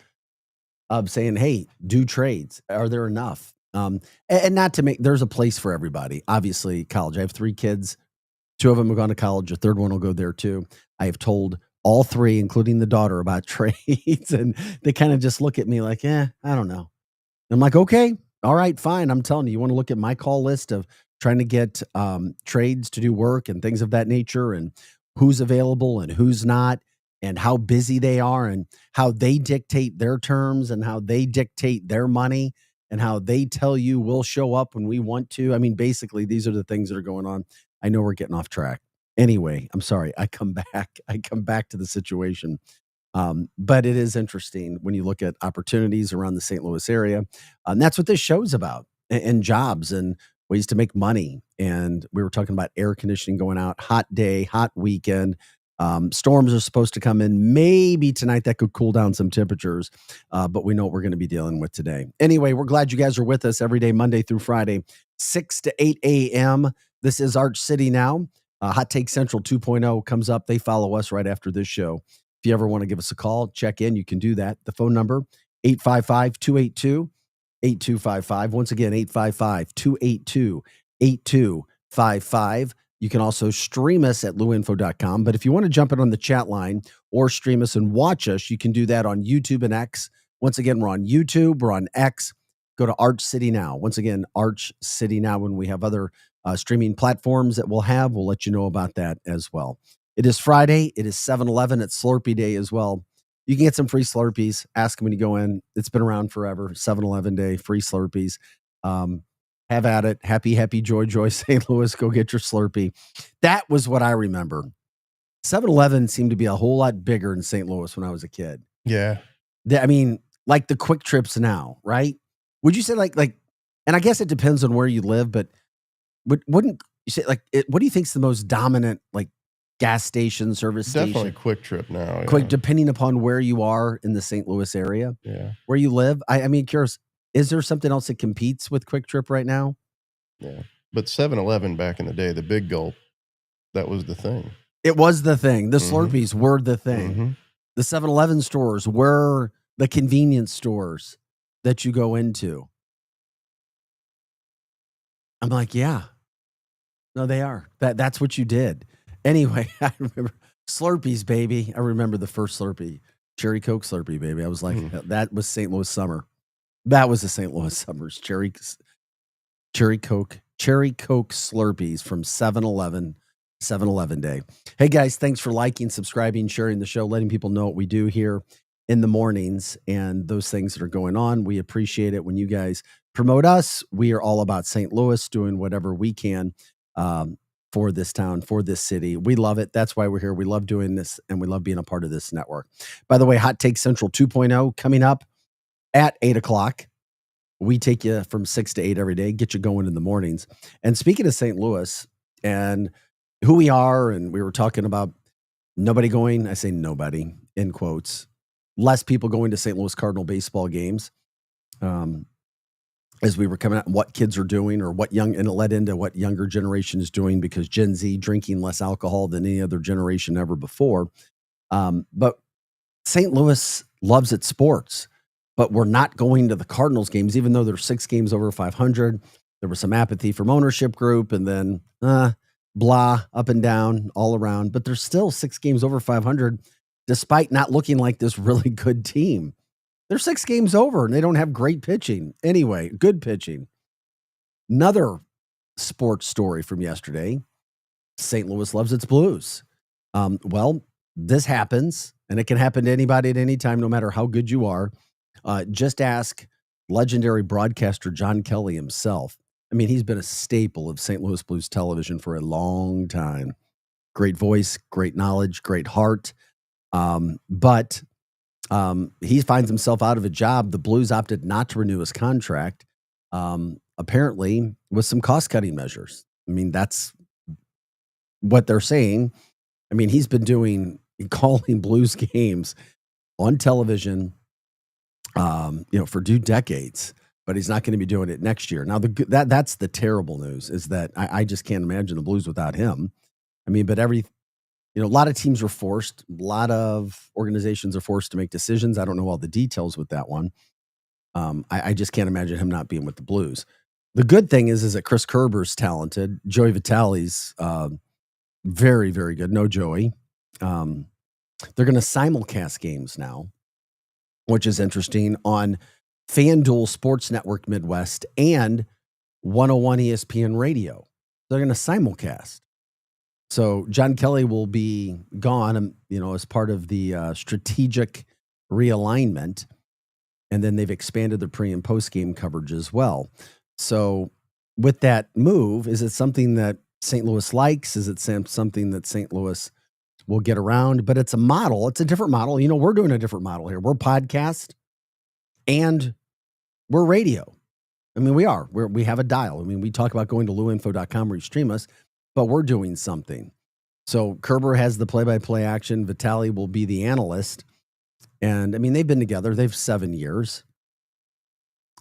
of saying, hey, do trades. Are there enough? And not to there's a place for everybody. Obviously, college. I have 3 kids. 2 of them have gone to college. A third one will go there too. I have told all 3, including the daughter, about trades. And they kind of just look at me like, I don't know. I'm like, okay, all right, fine. I'm telling you want to look at my call list of trying to get trades to do work and things of that nature, and who's available and who's not, and how busy they are, and how they dictate their terms, and how they dictate their money, and how they tell you we'll show up when we want to. I mean, basically, these are the things that are going on. I know we're getting off track. Anyway, I'm sorry. I come back to the situation. But it is interesting when you look at opportunities around the St. Louis area. And that's what this show's about, and jobs and ways to make money. And we were talking about air conditioning going out, hot day, hot weekend. Storms are supposed to come in maybe tonight. That could cool down some temperatures, but we know what we're going to be dealing with today. Anyway, we're glad you guys are with us every day, Monday through Friday, 6 to 8 a.m. This is Arch City Now. Hot Take Central 2.0 comes up. They follow us right after this show. If you ever want to give us a call, check in, you can do that. The phone number, 855-282-8255. Once again, 855-282-8255. You can also stream us at luinfo.com. But if you want to jump in on the chat line or stream us and watch us, you can do that on YouTube and X. Once again, we're on YouTube, we're on X. Go to Arch City Now. Once again, Arch City Now. When we have other streaming platforms that we'll let you know about that as well. It is Friday. It is 7-Eleven. It's Slurpee Day as well. You can get some free Slurpees. Ask them when you go in. It's been around forever. 7-Eleven Day, free Slurpees. Have at it. Happy, joy, St. Louis. Go get your Slurpee. That was what I remember. 7-Eleven seemed to be a whole lot bigger in St. Louis when I was a kid. Yeah. I mean, like the Quick Trips now, right? Would you say like, and I guess it depends on where you live, but wouldn't you say what do you think is the most dominant gas station, service Definitely station? Quick Trip now. Quick, depending upon where you are in the St. Louis area, yeah, where you live. I mean, curious, is there something else that competes with Quick Trip right now? Yeah. But 7-Eleven back in the day, the big gulp, that was the thing. It was the thing. The Slurpees were the thing. Mhm. The 7-Eleven stores were the convenience stores that you go into. I'm like, yeah. No, they are. That's what you did. Anyway, I remember Slurpees, baby. I remember the first Slurpee. Cherry Coke Slurpee, baby. I was like, that was St. Louis summer. That was the St. Louis summers. Cherry Coke Slurpees from 7-Eleven day. Hey guys, thanks for liking, subscribing, sharing the show, letting people know what we do here in the mornings and those things that are going on. We appreciate it when you guys promote us. We are all about St. Louis, doing whatever we can for this town, for this city. We love it. That's why we're here. We love doing this, and we love being a part of this network. By the way, Hot Take Central 2.0 coming up at 8 o'clock. We take you from 6 to 8 every day, get you going in the mornings. And speaking of St. Louis and who we are, and we were talking about nobody going, I say nobody, in quotes, less people going to St. Louis Cardinal baseball games. As we were coming out, what kids are doing, or and it led into what younger generation is doing, because Gen Z drinking less alcohol than any other generation ever before. But St. Louis loves its sports, but we're not going to the Cardinals games, even though there's 6 games over 500. There was some apathy from ownership group, and then blah, up and down, all around. But there's still 6 games over 500, despite not looking like this really good team. They're 6 games over, and they don't have great pitching. Anyway, good pitching. Another sports story from yesterday. St. Louis loves its Blues. Well, this happens, and it can happen to anybody at any time, no matter how good you are. Just ask legendary broadcaster John Kelly himself. I mean, he's been a staple of St. Louis Blues television for a long time. Great voice, great knowledge, great heart. But he finds himself out of a job. The Blues opted not to renew his contract, apparently with some cost-cutting measures. I mean, that's what they're saying. I mean, he's been calling Blues games on television, for 2 decades, but he's not going to be doing it next year. Now, that's the terrible news, is that I just can't imagine the Blues without him. I mean, but a lot of teams are forced. A lot of organizations are forced to make decisions. I don't know all the details with that one. I just can't imagine him not being with the Blues. The good thing is that Chris Kerber's talented. Joey Vitale's very, very good. No Joey. They're going to simulcast games now, which is interesting, on FanDuel Sports Network Midwest and 101 ESPN Radio. They're going to simulcast. So John Kelly will be gone, as part of the strategic realignment. And then they've expanded the pre and post game coverage as well. So with that move, is it something that St. Louis likes? Is it something that St. Louis will get around? But it's a model. It's a different model. We're doing a different model here. We're podcast and we're radio. I mean, we have a dial. I mean, we talk about going to luinfo.com where you stream us, but we're doing something. So Kerber has the play-by-play action. Vitale will be the analyst. And I mean, they've been together. They've 7 years.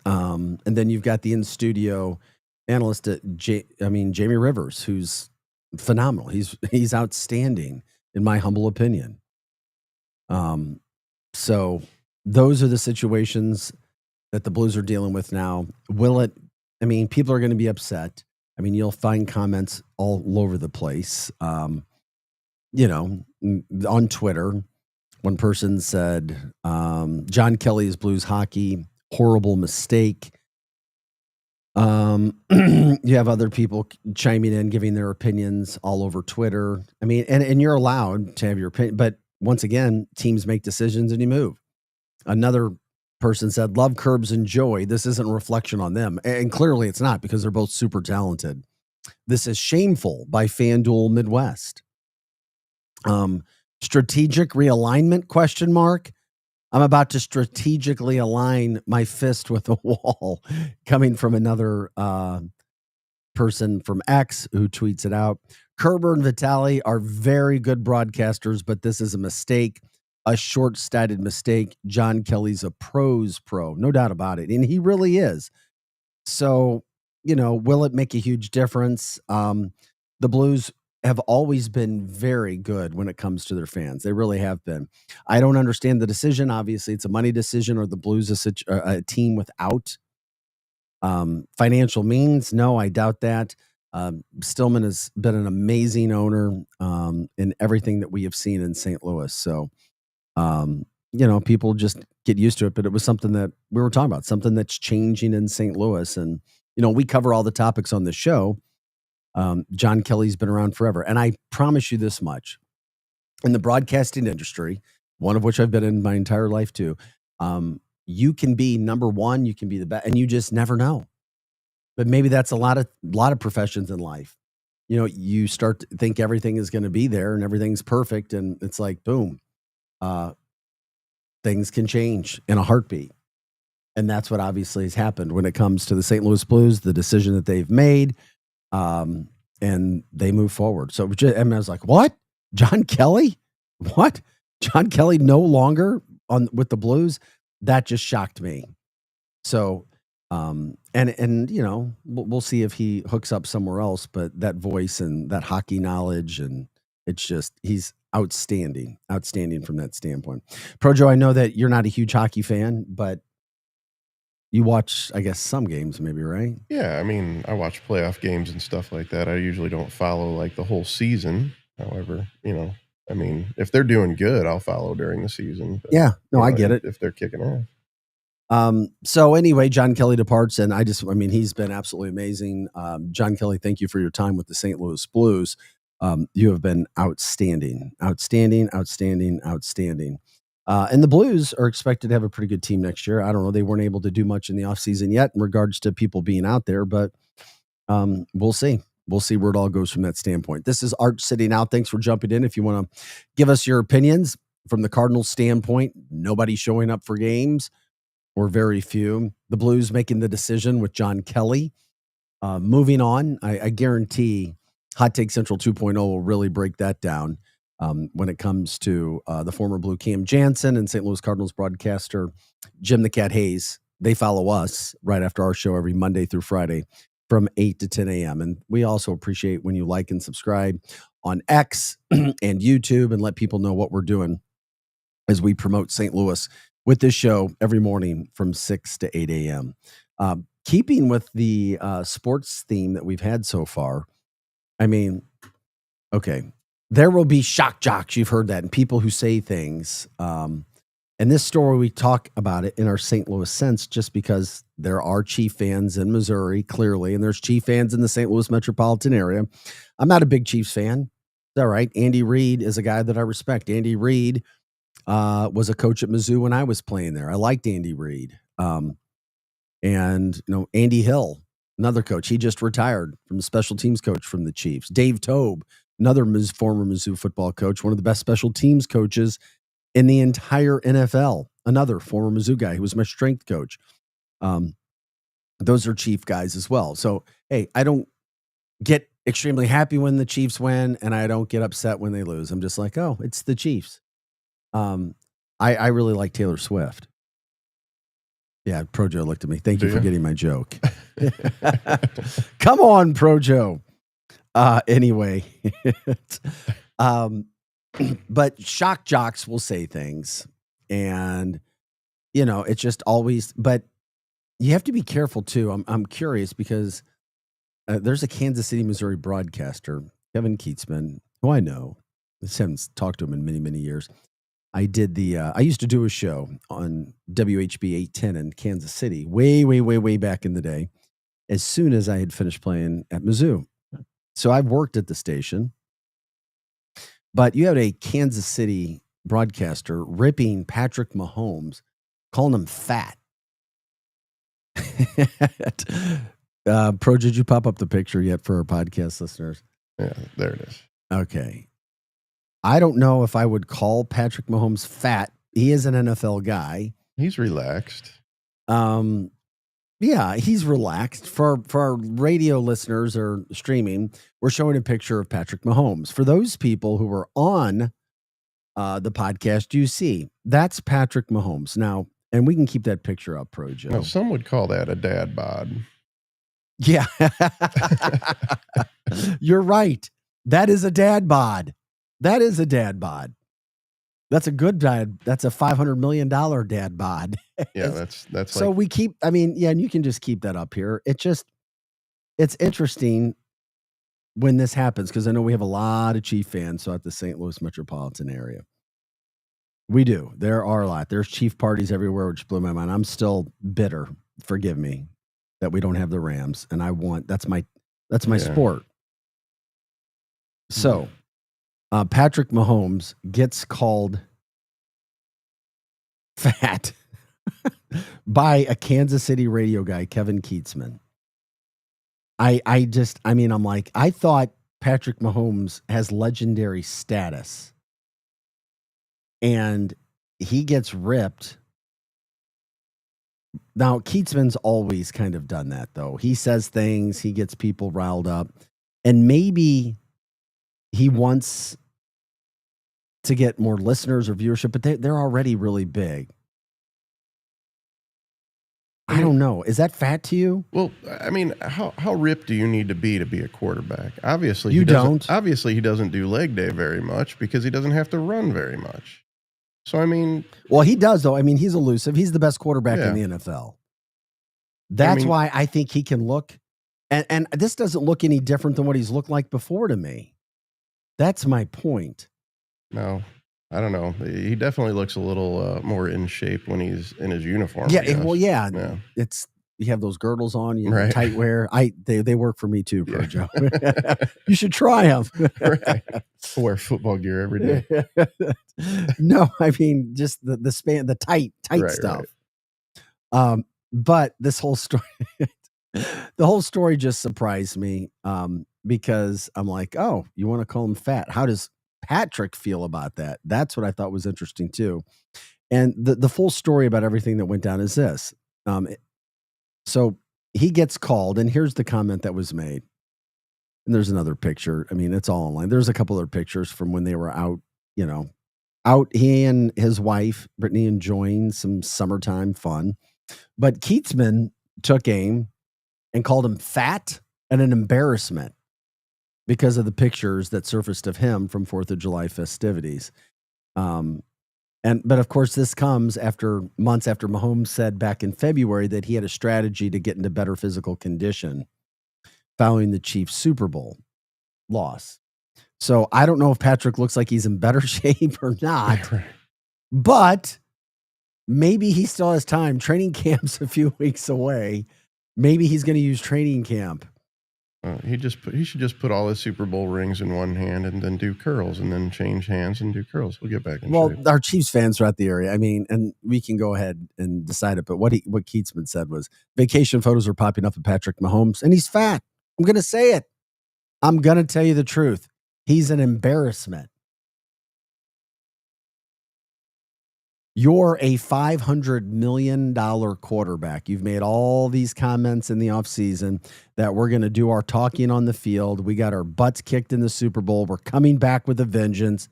And then you've got the in-studio analyst Jamie Rivers, who's phenomenal. He's outstanding, in my humble opinion. So those are the situations that the Blues are dealing with now. People are going to be upset. I mean, you'll find comments all over the place. On Twitter, one person said, John Kelly is Blues hockey, horrible mistake. You have other people chiming in, giving their opinions all over Twitter. I mean, and you're allowed to have your opinion, but once again, teams make decisions and you move. Another person said, love Curbs and Joey. This isn't a reflection on them. And clearly it's not, because they're both super talented. This is shameful by FanDuel Midwest. Strategic realignment ? I'm about to strategically align my fist with a wall, coming from another person from X who tweets it out. Kerber and Vitale are very good broadcasters, but this is a mistake, a short-sighted mistake. John Kelly's a pro's pro, no doubt about it. And he really is. So will it make a huge difference? The Blues have always been very good when it comes to their fans. They really have been. I don't understand the decision. Obviously, it's a money decision. Or the Blues a team without financial means? No, I doubt that. Stillman has been an amazing owner in everything that we have seen in St. Louis. So, people just get used to it. But it was something that we were talking about, something that's changing in St. Louis. And, we cover all the topics on the show. John Kelly's been around forever. And I promise you this much. In the broadcasting industry, one of which I've been in my entire life too, you can be number one, you can be the best, and you just never know. But maybe that's a lot of professions in life. You start to think everything is going to be there and everything's perfect, and it's like, boom, things can change in a heartbeat. And that's what obviously has happened when it comes to the St. Louis Blues, the decision that they've made, and they move forward. So I was like, what? John Kelly? What? John Kelly no longer with the Blues? That just shocked me. So, we'll see if he hooks up somewhere else, but that voice and that hockey knowledge, and it's just, he's outstanding from that standpoint. Projo, I know that you're not a huge hockey fan, but you watch, I guess, some games maybe, right? Yeah, I mean, I watch playoff games and stuff like that. I usually don't follow like the whole season. However, I mean, if they're doing good, I'll follow during the season. But, yeah, no, I get it. If they're kicking ass. So anyway, John Kelly departs, and he's been absolutely amazing. John Kelly, thank you for your time with the St. Louis Blues. You have been outstanding. And the Blues are expected to have a pretty good team next year. I don't know. They weren't able to do much in the offseason yet in regards to people being out there, but we'll see. We'll see where it all goes from that standpoint. This is Art sitting out. Thanks for jumping in. If you want to give us your opinions from the Cardinals standpoint, nobody showing up for games, or very few. The Blues making the decision with John Kelly. Moving on, I guarantee Hot Take Central 2.0 will really break that down when it comes to the former Blue Cam Jansen and St. Louis Cardinals broadcaster Jim the Cat Hayes. They follow us right after our show every Monday through Friday from 8 to 10 a.m. And we also appreciate when you like and subscribe on X and YouTube and let people know what we're doing as we promote St. Louis with this show every morning from 6 to 8 a.m. Keeping with the sports theme that we've had so far, there will be shock jocks. You've heard that, and people who say things. And this story, we talk about it in our St. Louis sense just because there are Chief fans in Missouri, clearly, and there's Chief fans in the St. Louis metropolitan area. I'm not a big Chiefs fan. It's all right. Andy Reid is a guy that I respect. Andy Reid was a coach at Mizzou when I was playing there. I liked Andy Reid. And Andy Hill, another coach. He just retired from the special teams coach from the Chiefs. Dave Tobe, another former Mizzou football coach, one of the best special teams coaches in the entire NFL. Another former Mizzou guy who was my strength coach. Those are Chief guys as well. So, hey, I don't get extremely happy when the Chiefs win, and I don't get upset when they lose. I'm just like, oh, it's the Chiefs. I really like Taylor Swift. Yeah, Projo looked at me. Thank you for getting my joke. Come on, Projo. Anyway, but shock jocks will say things, and it's just always. But you have to be careful too. I'm curious because there's a Kansas City, Missouri broadcaster, Kevin Keatsman, who I know. I haven't talked to him in many, many years. I used to do a show on WHB 810 in Kansas City, way back in the day, as soon as I had finished playing at Mizzou. So I've worked at the station, but you had a Kansas City broadcaster ripping Patrick Mahomes, calling him fat. Pro, did you pop up the picture yet for our podcast listeners? Yeah, there it is. Okay. I don't know if I would call Patrick Mahomes fat. He is an NFL guy. He's relaxed. Yeah, he's relaxed. For our radio listeners or streaming, we're showing a picture of Patrick Mahomes. For those people who are on the podcast, you see, that's Patrick Mahomes. Now, and we can keep that picture up, Pro Joe. Now, some would call that a dad bod. Yeah. You're right. That is a dad bod. That is a dad bod. That's a good dad. That's a $500 million dad bod. Yeah, that's so we keep, I mean, yeah, and you can just keep that up here. It's interesting when this happens because I know we have a lot of Chief fans throughout the St. Louis metropolitan area. We do. There are a lot. There's Chief parties everywhere, which blew my mind. I'm still bitter. Forgive me that we don't have the Rams, and I want that's my sport. So, Patrick Mahomes gets called fat by a Kansas City radio guy, Kevin Keatsman. I'm like, I thought Patrick Mahomes has legendary status. And he gets ripped. Now, Keatsman's always kind of done that, though. He says things, he gets people riled up. And maybe he wants to get more listeners or viewership, but they're already really big. I don't know. Is that fat to you? Well, I mean, how ripped do you need to be a quarterback? Obviously, you don't. Obviously, he doesn't do leg day very much because he doesn't have to run very much. So, I mean... Well, he does, though. I mean, he's elusive. He's the best quarterback in the NFL. That's why I think he can look... And this doesn't look any different than what he's looked like before to me. That's my point. No, I don't know. He definitely looks a little more in shape when he's in his uniform. Yeah, well, yeah. It's... You have those girdles on, you know, tight wear. They work for me too, Projo. You should try them. Right. I wear football gear every day. No, I mean just the span, the tight stuff. Right. But this whole story, the whole story just surprised me because I'm like, oh, you want to call him fat? How does Patrick feel about that? That's what I thought was interesting too. And the full story about everything that went down is this. So he gets called, and here's the comment that was made. And there's another picture. I mean, it's all online. There's a couple other pictures from when they were out, he and his wife, Brittany, enjoying some summertime fun. But Keatsman took aim and called him fat and an embarrassment because of the pictures that surfaced of him from 4th of July festivities. But of course, this comes after months after Mahomes said back in February that he had a strategy to get into better physical condition following the Chiefs Super Bowl loss. So I don't know if Patrick looks like he's in better shape or not, but maybe he still has time. Training camp's a few weeks away. Maybe he's going to use training camp. He should just put all his Super Bowl rings in one hand and then do curls and then change hands and do curls. We'll get back in shape. Our Chiefs fans are at the area. I mean, and we can go ahead and decide it. But what Keatsman said was vacation photos are popping up of Patrick Mahomes, and he's fat. I'm going to say it. I'm going to tell you the truth. He's an embarrassment. You're a $500 million quarterback. You've made all these comments in the offseason that we're going to do our talking on the field. We got our butts kicked in the Super Bowl. We're coming back with a vengeance.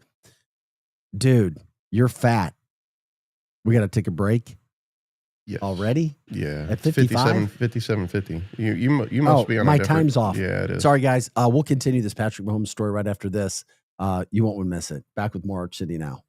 Dude, you're fat. We got to take a break. Yes. Already? Yeah. At 55? 57:50. You must be on my a different... time's off. Yeah, it is. Sorry, guys. We'll continue this Patrick Mahomes story right after this. You won't miss it. Back with more Arch City Now.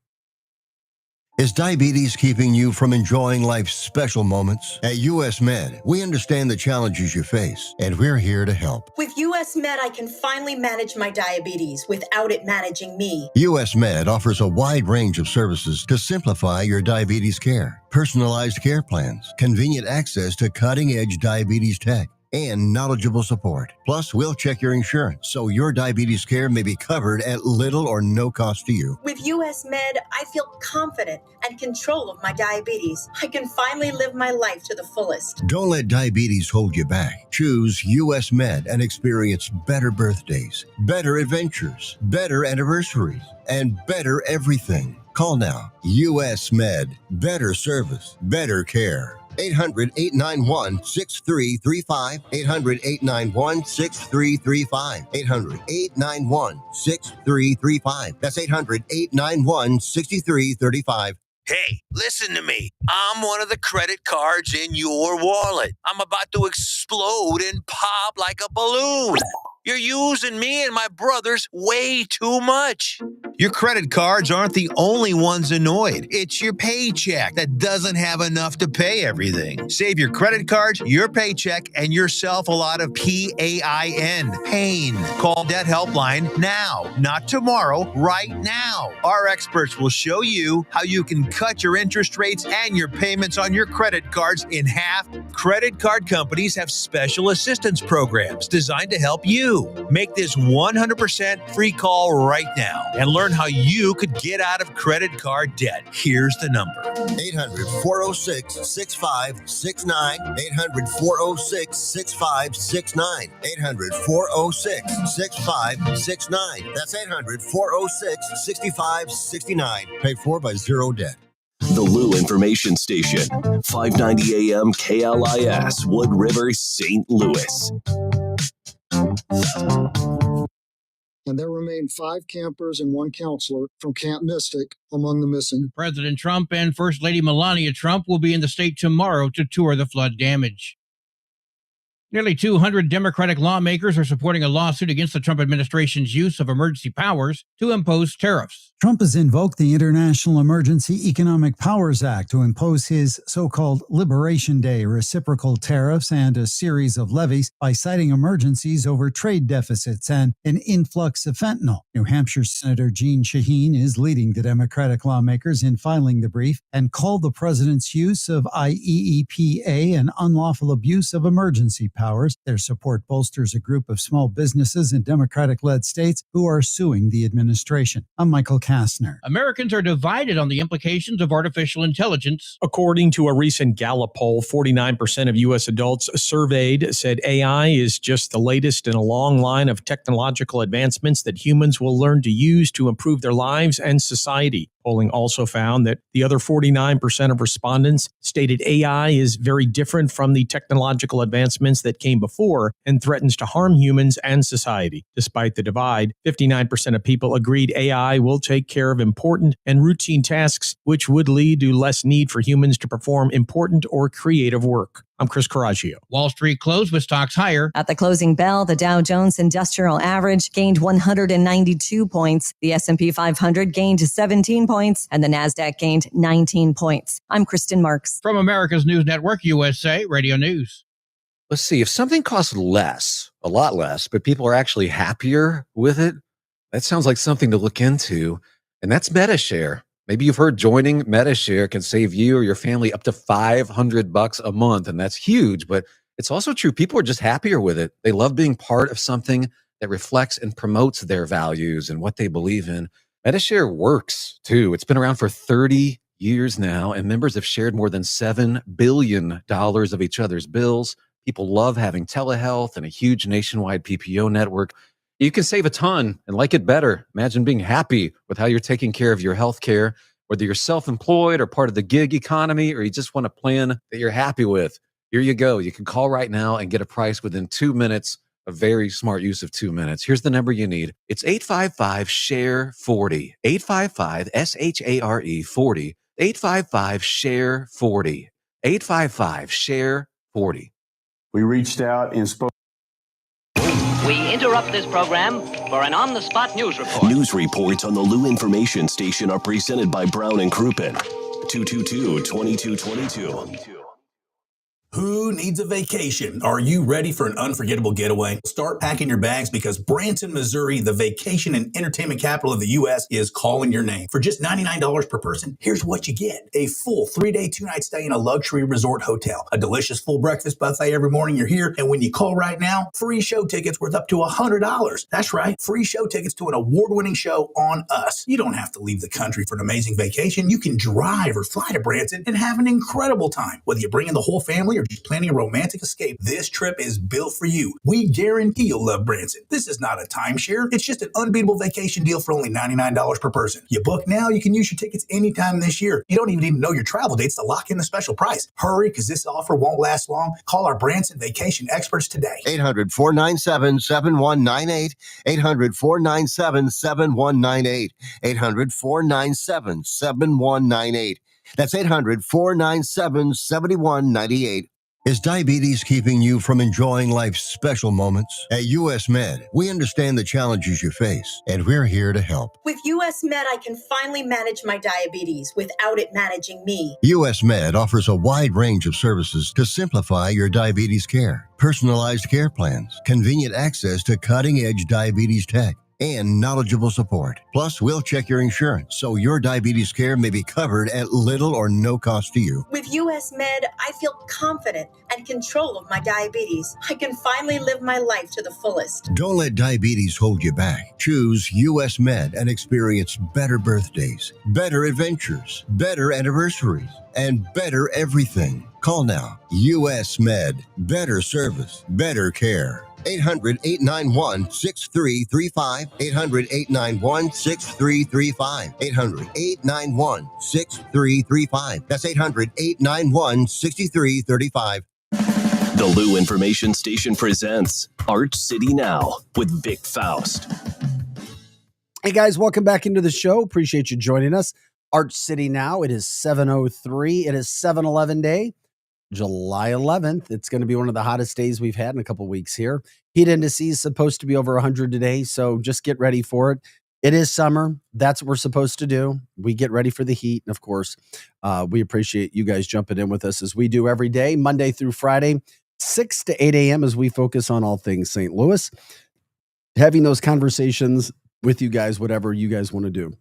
Is diabetes keeping you from enjoying life's special moments? At US Med, we understand the challenges you face, and we're here to help. With US Med, I can finally manage my diabetes without it managing me. US Med offers a wide range of services to simplify your diabetes care. Personalized care plans, convenient access to cutting-edge diabetes tech, and knowledgeable support. Plus, we'll check your insurance so your diabetes care may be covered at little or no cost to you. With US Med, I feel confident and control of my diabetes. I can finally live my life to the fullest. Don't let diabetes hold you back. Choose US Med and experience better birthdays, better adventures, better anniversaries, and better everything. Call now. US Med. Better service, better care. 800-891-6335. 800-891-6335. 800-891-6335. That's 800-891-6335. Hey, listen to me. I'm one of the credit cards in your wallet. I'm about to explode and pop like a balloon. You're using me and my brothers way too much. Your credit cards aren't the only ones annoyed. It's your paycheck that doesn't have enough to pay everything. Save your credit cards, your paycheck, and yourself a lot of PAIN. Pain. Call Debt Helpline now, not tomorrow, right now. Our experts will show you how you can cut your interest rates and your payments on your credit cards in half. Credit card companies have special assistance programs designed to help you. Make this 100% free call right now and learn how you could get out of credit card debt. Here's the number. 800-406-6569. 800-406-6569. 800-406-6569. That's 800-406-6569. Paid for by Zero Debt. The Lou Information Station, 590 AM KLIS, Wood River, St. Louis. And there remain 5 campers and 1 counselor from Camp Mystic among the missing. President Trump and First Lady Melania Trump will be in the state tomorrow to tour the flood damage. Nearly 200 Democratic lawmakers are supporting a lawsuit against the Trump administration's use of emergency powers to impose tariffs. Trump has invoked the International Emergency Economic Powers Act to impose his so-called Liberation Day reciprocal tariffs and a series of levies by citing emergencies over trade deficits and an influx of fentanyl. New Hampshire Senator Jeanne Shaheen is leading the Democratic lawmakers in filing the brief and called the president's use of IEEPA an unlawful abuse of emergency powers. Their support bolsters a group of small businesses in Democratic-led states who are suing the administration. I'm Michael Kastner. Americans are divided on the implications of artificial intelligence. According to a recent Gallup poll, 49% of U.S. adults surveyed said AI is just the latest in a long line of technological advancements that humans will learn to use to improve their lives and society. Polling also found that the other 49% of respondents stated AI is very different from the technological advancements that came before and threatens to harm humans and society. Despite the divide, 59% of people agreed AI will take care of important and routine tasks, which would lead to less need for humans to perform important or creative work. I'm Chris Coraggio. Wall Street closed with stocks higher. At the closing bell, the Dow Jones Industrial Average gained 192 points. The S&P 500 gained 17 points, and the Nasdaq gained 19 points. I'm Kristen Marks. From America's News Network, USA Radio News. Let's see, if something costs less, a lot less, but people are actually happier with it, that sounds like something to look into, and that's MediShare. Maybe you've heard joining MediShare can save you or your family up to $500 a month, and that's huge, but it's also true. People are just happier with it. They love being part of something that reflects and promotes their values and what they believe in. MediShare works, too. It's been around for 30 years now, and members have shared more than $7 billion of each other's bills. People love having telehealth and a huge nationwide PPO network. You can save a ton and like it better. Imagine being happy with how you're taking care of your health care, whether you're self-employed or part of the gig economy, or you just want a plan that you're happy with. Here you go. You can call right now and get a price within 2 minutes. A very smart use of 2 minutes. Here's the number you need. It's 855-SHARE-40. 855-SHARE 40. 855-SHARE-40. 855-SHARE-40. We reached out and spoke. We interrupt this program for an on-the-spot news report. News reports on the Lou Information Station are presented by Brown and Crouppen. 222-2222. Who needs a vacation? Are you ready for an unforgettable getaway? Start packing your bags because Branson, Missouri, the vacation and entertainment capital of the U.S., is calling your name. For just $99 per person, here's what you get. A full 3-day, 2-night stay in a luxury resort hotel. A delicious full breakfast buffet every morning you're here. And when you call right now, free show tickets worth up to $100. That's right, free show tickets to an award-winning show on us. You don't have to leave the country for an amazing vacation. You can drive or fly to Branson and have an incredible time. Whether you bring in the whole family or just planning a romantic escape, this trip is built for you. We guarantee you'll love Branson. This is not a timeshare. It's just an unbeatable vacation deal for only $99 per person. You book now, you can use your tickets anytime this year. You don't even need to know your travel dates to lock in the special price. Hurry, because this offer won't last long. Call our Branson vacation experts today. 800-497-7198. 800-497-7198. 800-497-7198. That's 800-497-7198. Is diabetes keeping you from enjoying life's special moments? At US Med, we understand the challenges you face, and we're here to help. With US Med, I can finally manage my diabetes without it managing me. US Med offers a wide range of services to simplify your diabetes care. Personalized care plans, convenient access to cutting-edge diabetes tech, and knowledgeable support. Plus, we'll check your insurance so your diabetes care may be covered at little or no cost to you. With US Med, I feel confident and control of my diabetes. I can finally live my life to the fullest. Don't let diabetes hold you back. Choose US Med and experience better birthdays, better adventures, better anniversaries, and better everything. Call now. US Med. Better service, better care. 800-891-6335. 800-891-6335. 800-891-6335. That's 800-891-6335. The Lou Information Station presents Arch City Now with Vic Faust. Hey guys, welcome back into the show. Appreciate you joining us. Arch City Now. It is 7:03. It is 7-Eleven day. July 11th. It's going to be one of the hottest days we've had in a couple weeks here. Heat index is supposed to be over 100 today, so just get ready for it. It is summer. That's what we're supposed to do. We get ready for the heat. And of course, we appreciate you guys jumping in with us as we do every day, Monday through Friday, 6 to 8 a.m. as we focus on all things St. Louis, having those conversations with you guys, whatever you guys want to do.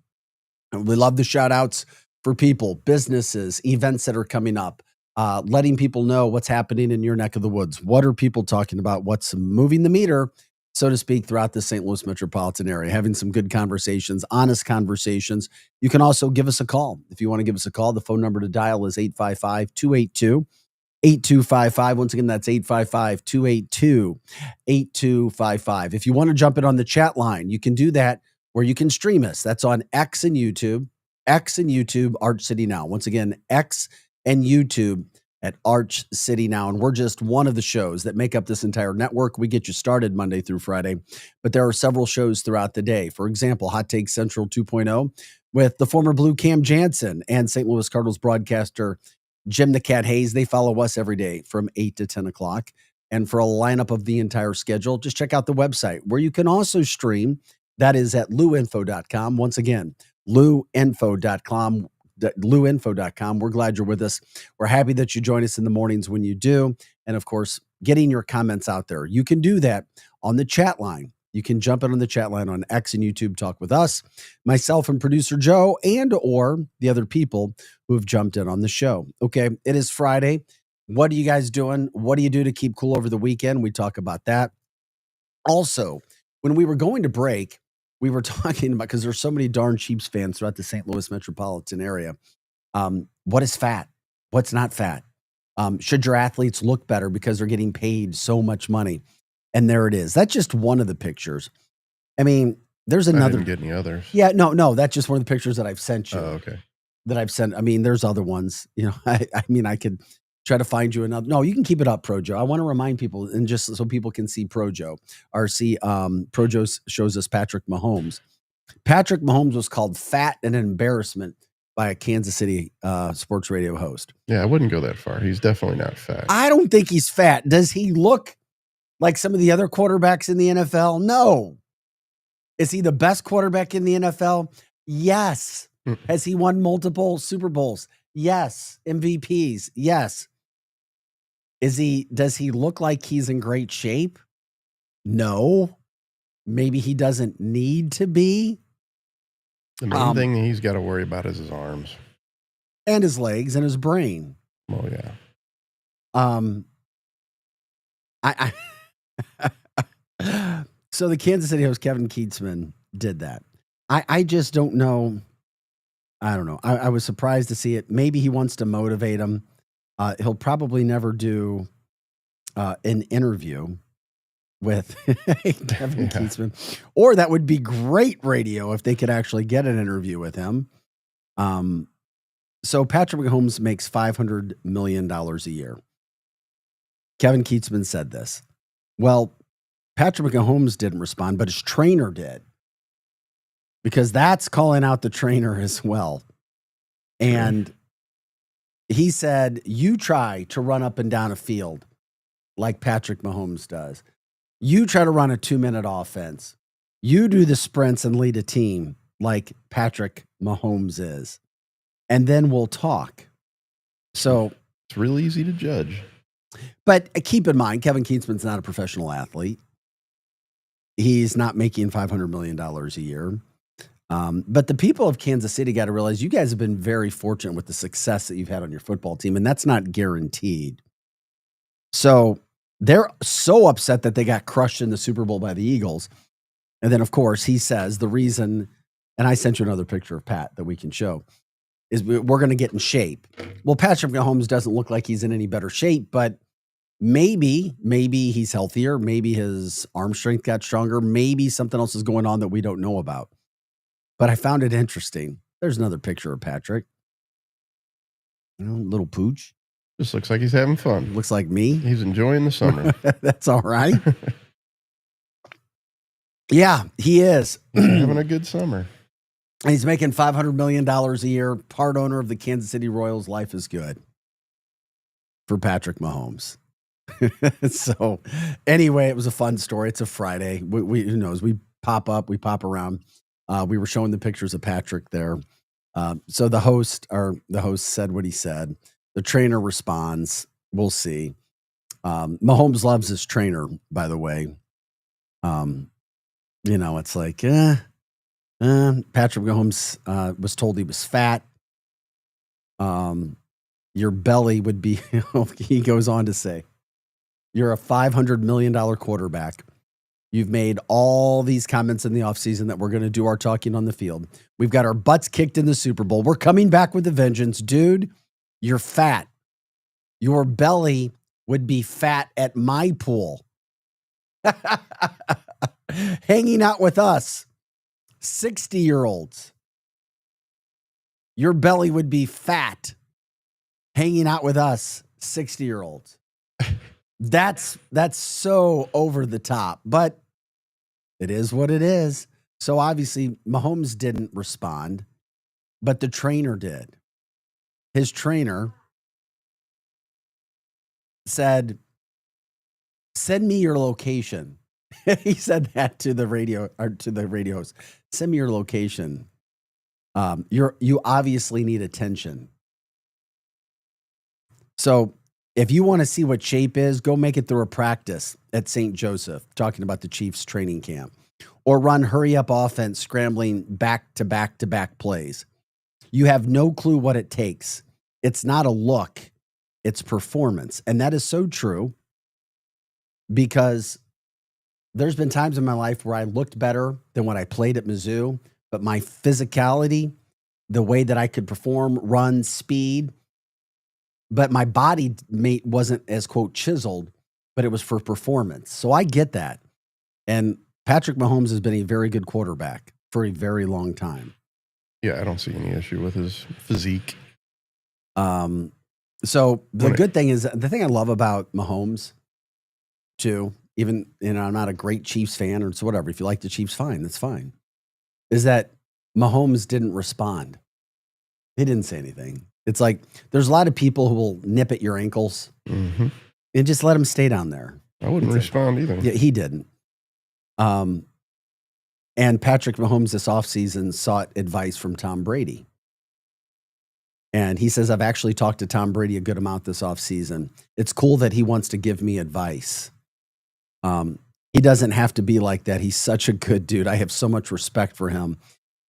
And we love the shout outs for people, businesses, events that are coming up. Letting people know what's happening in your neck of the woods. What are people talking about? What's moving the meter, so to speak, throughout the St. Louis metropolitan area? Having some good conversations, honest conversations. You can also give us a call. If you want to give us a call, the phone number to dial is 855-282-8255. Once again, that's 855-282-8255. If you want to jump in on the chat line, you can do that where you can stream us. That's on X and YouTube. X and YouTube, Arch City Now. Once again, X and YouTube at Arch City Now. And we're just one of the shows that make up this entire network. We get you started Monday through Friday, but there are several shows throughout the day. For example, Hot Take Central 2.0 with the former Blue Cam Jansen and St. Louis Cardinals broadcaster Jim the Cat Hayes. They follow us every day from 8 to 10 o'clock. And for a lineup of the entire schedule, just check out the website where you can also stream. That is at luinfo.com. Once again, luinfo.com. luinfo.com. We're glad you're with us. We're happy that you join us in the mornings when you do. And of course, getting your comments out there. You can do that on the chat line. You can jump in on the chat line on X and YouTube, talk with us, myself and producer Joe, and or the other people who have jumped in on the show. Okay, it is Friday. What are you guys doing? What do you do to keep cool over the weekend? We talk about that. Also, when we were going to break, we were talking about, because there's so many darn Chiefs fans throughout the St. Louis metropolitan area. What is fat? What's not fat? Should your athletes look better because they're getting paid so much money? And there it is. That's just one of the pictures. I mean, there's another. I didn't get any others. Yeah, no, that's just one of the pictures that I've sent you. Oh, okay. That I've sent. I mean, there's other ones. You know, I mean, I could try to find you another. No, you can keep it up, Projo. I want to remind people, and just so people can see Projo, or see Projo shows us Patrick Mahomes. Patrick Mahomes was called fat and an embarrassment by a Kansas City sports radio host. Yeah, I wouldn't go that far. He's definitely not fat. I don't think he's fat. Does he look like some of the other quarterbacks in the NFL? No. Is he the best quarterback in the NFL? Yes. Has he won multiple Super Bowls? Yes. MVPs? Yes. Does he look like he's in great shape? No. Maybe he doesn't need to be. The main thing he's got to worry about is his arms. And his legs and his brain. Oh, yeah. So the Kansas City host, Kevin Keatsman, did that. I just don't know. I don't know. I was surprised to see it. Maybe he wants to motivate him. He'll probably never do an interview with Kevin Keatsman, or that would be great radio if they could actually get an interview with him. So Patrick Mahomes makes $500 million a year. Kevin Keatsman said this. Well, Patrick Mahomes didn't respond, but his trainer did, because that's calling out the trainer as well. And He said, you try to run up and down a field like Patrick Mahomes does. You try to run a 2-minute offense. You do the sprints and lead a team like Patrick Mahomes is. And then we'll talk. So it's really easy to judge. But keep in mind, Kevin Keatsman's not a professional athlete. He's not making $500 million a year. But the people of Kansas City got to realize you guys have been very fortunate with the success that you've had on your football team, and that's not guaranteed. So they're so upset that they got crushed in the Super Bowl by the Eagles. And then, of course, he says the reason, and I sent you another picture of Pat that we can show, is we're going to get in shape. Well, Patrick Mahomes doesn't look like he's in any better shape, but maybe he's healthier. Maybe his arm strength got stronger. Maybe something else is going on that we don't know about. But I found it interesting. There's another picture of Patrick. Little pooch. Just looks like he's having fun. Looks like me. He's enjoying the summer. That's all right. Yeah, he is. He's having a good summer. And he's making $500 million a year. Part owner of the Kansas City Royals. Life is good for Patrick Mahomes. So anyway, it was a fun story. It's a Friday. We who knows? We pop up, we pop around. We were showing the pictures of Patrick there. So the host said what he said. The trainer responds. We'll see. Mahomes loves his trainer, by the way. It's like, Patrick Mahomes was told he was fat. Your belly would be, he goes on to say, you're a $500 million quarterback. You've made all these comments in the offseason that we're going to do our talking on the field. We've got our butts kicked in the Super Bowl. We're coming back with a vengeance. Dude, you're fat. Your belly would be fat at my pool. Hanging out with us, 60-year-olds. Your belly would be fat. Hanging out with us, 60-year-olds. That's so over the top, but it is what it is. So obviously Mahomes didn't respond, but the trainer did. His trainer said, send me your location. He said that to the radio host. Send me your location. You obviously need attention. So if you want to see what shape is, go make it through a practice at St. Joseph, talking about the Chiefs training camp, or run hurry up offense, scrambling back to back to back plays. You have no clue what it takes. It's not a look, it's performance. And that is so true because there's been times in my life where I looked better than when I played at Mizzou, but my physicality, the way that I could perform, run, speed, but my body wasn't as, quote, chiseled, but it was for performance. So I get that. And Patrick Mahomes has been a very good quarterback for a very long time. Yeah, I don't see any issue with his physique. So the good thing is, the thing I love about Mahomes, too, even, I'm not a great Chiefs fan or so whatever. If you like the Chiefs, fine, that's fine. Is that Mahomes didn't respond. He didn't say anything. It's like there's a lot of people who will nip at your ankles and just let them stay down there. I wouldn't respond either. Yeah, he didn't. And Patrick Mahomes this offseason sought advice from Tom Brady. And he says, I've actually talked to Tom Brady a good amount this offseason. It's cool that he wants to give me advice. He doesn't have to be like that. He's such a good dude. I have so much respect for him.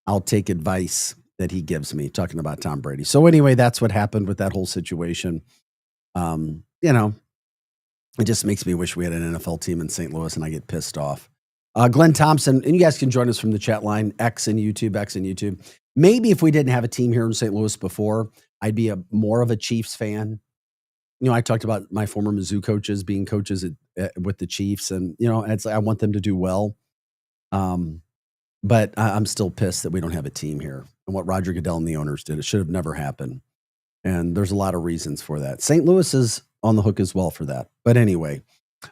I'll take advice that he gives me, talking about Tom Brady. So anyway, that's what happened with that whole situation. It just makes me wish we had an NFL team in St. Louis, and I get pissed off. Glenn Thompson, and you guys can join us from the chat line, X and YouTube. Maybe if we didn't have a team here in St. Louis before, I'd be more of a Chiefs fan. I talked about my former Mizzou coaches being coaches with the Chiefs, and it's like I want them to do well. But I'm still pissed that we don't have a team here. And what Roger Goodell and the owners did, it should have never happened. And there's a lot of reasons for that. St. Louis is on the hook as well for that. But anyway,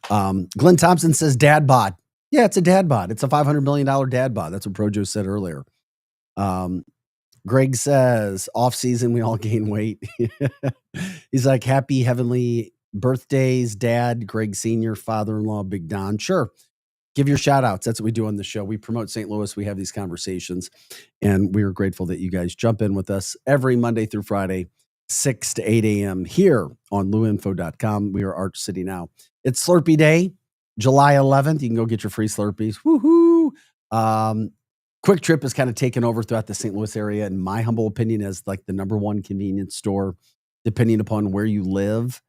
Glenn Thompson says dad bod. Yeah, it's a dad bod. It's a $500 million dad bod. That's what Projo said earlier. Greg says, off season, we all gain weight. He's like, happy heavenly birthdays, Dad, Greg Sr., father-in-law, Big Don. Sure. Give your shout outs. That's what we do on the show. We promote St. Louis. We have these conversations, and we are grateful that you guys jump in with us every Monday through Friday, 6 to 8 a.m. here on luinfo.com. We are Arch City now. It's Slurpee Day, July 11th. You can go get your free Slurpees. Woohoo! Quick Trip has kind of taken over throughout the St. Louis area, in my humble opinion, as like the number one convenience store, depending upon where you live.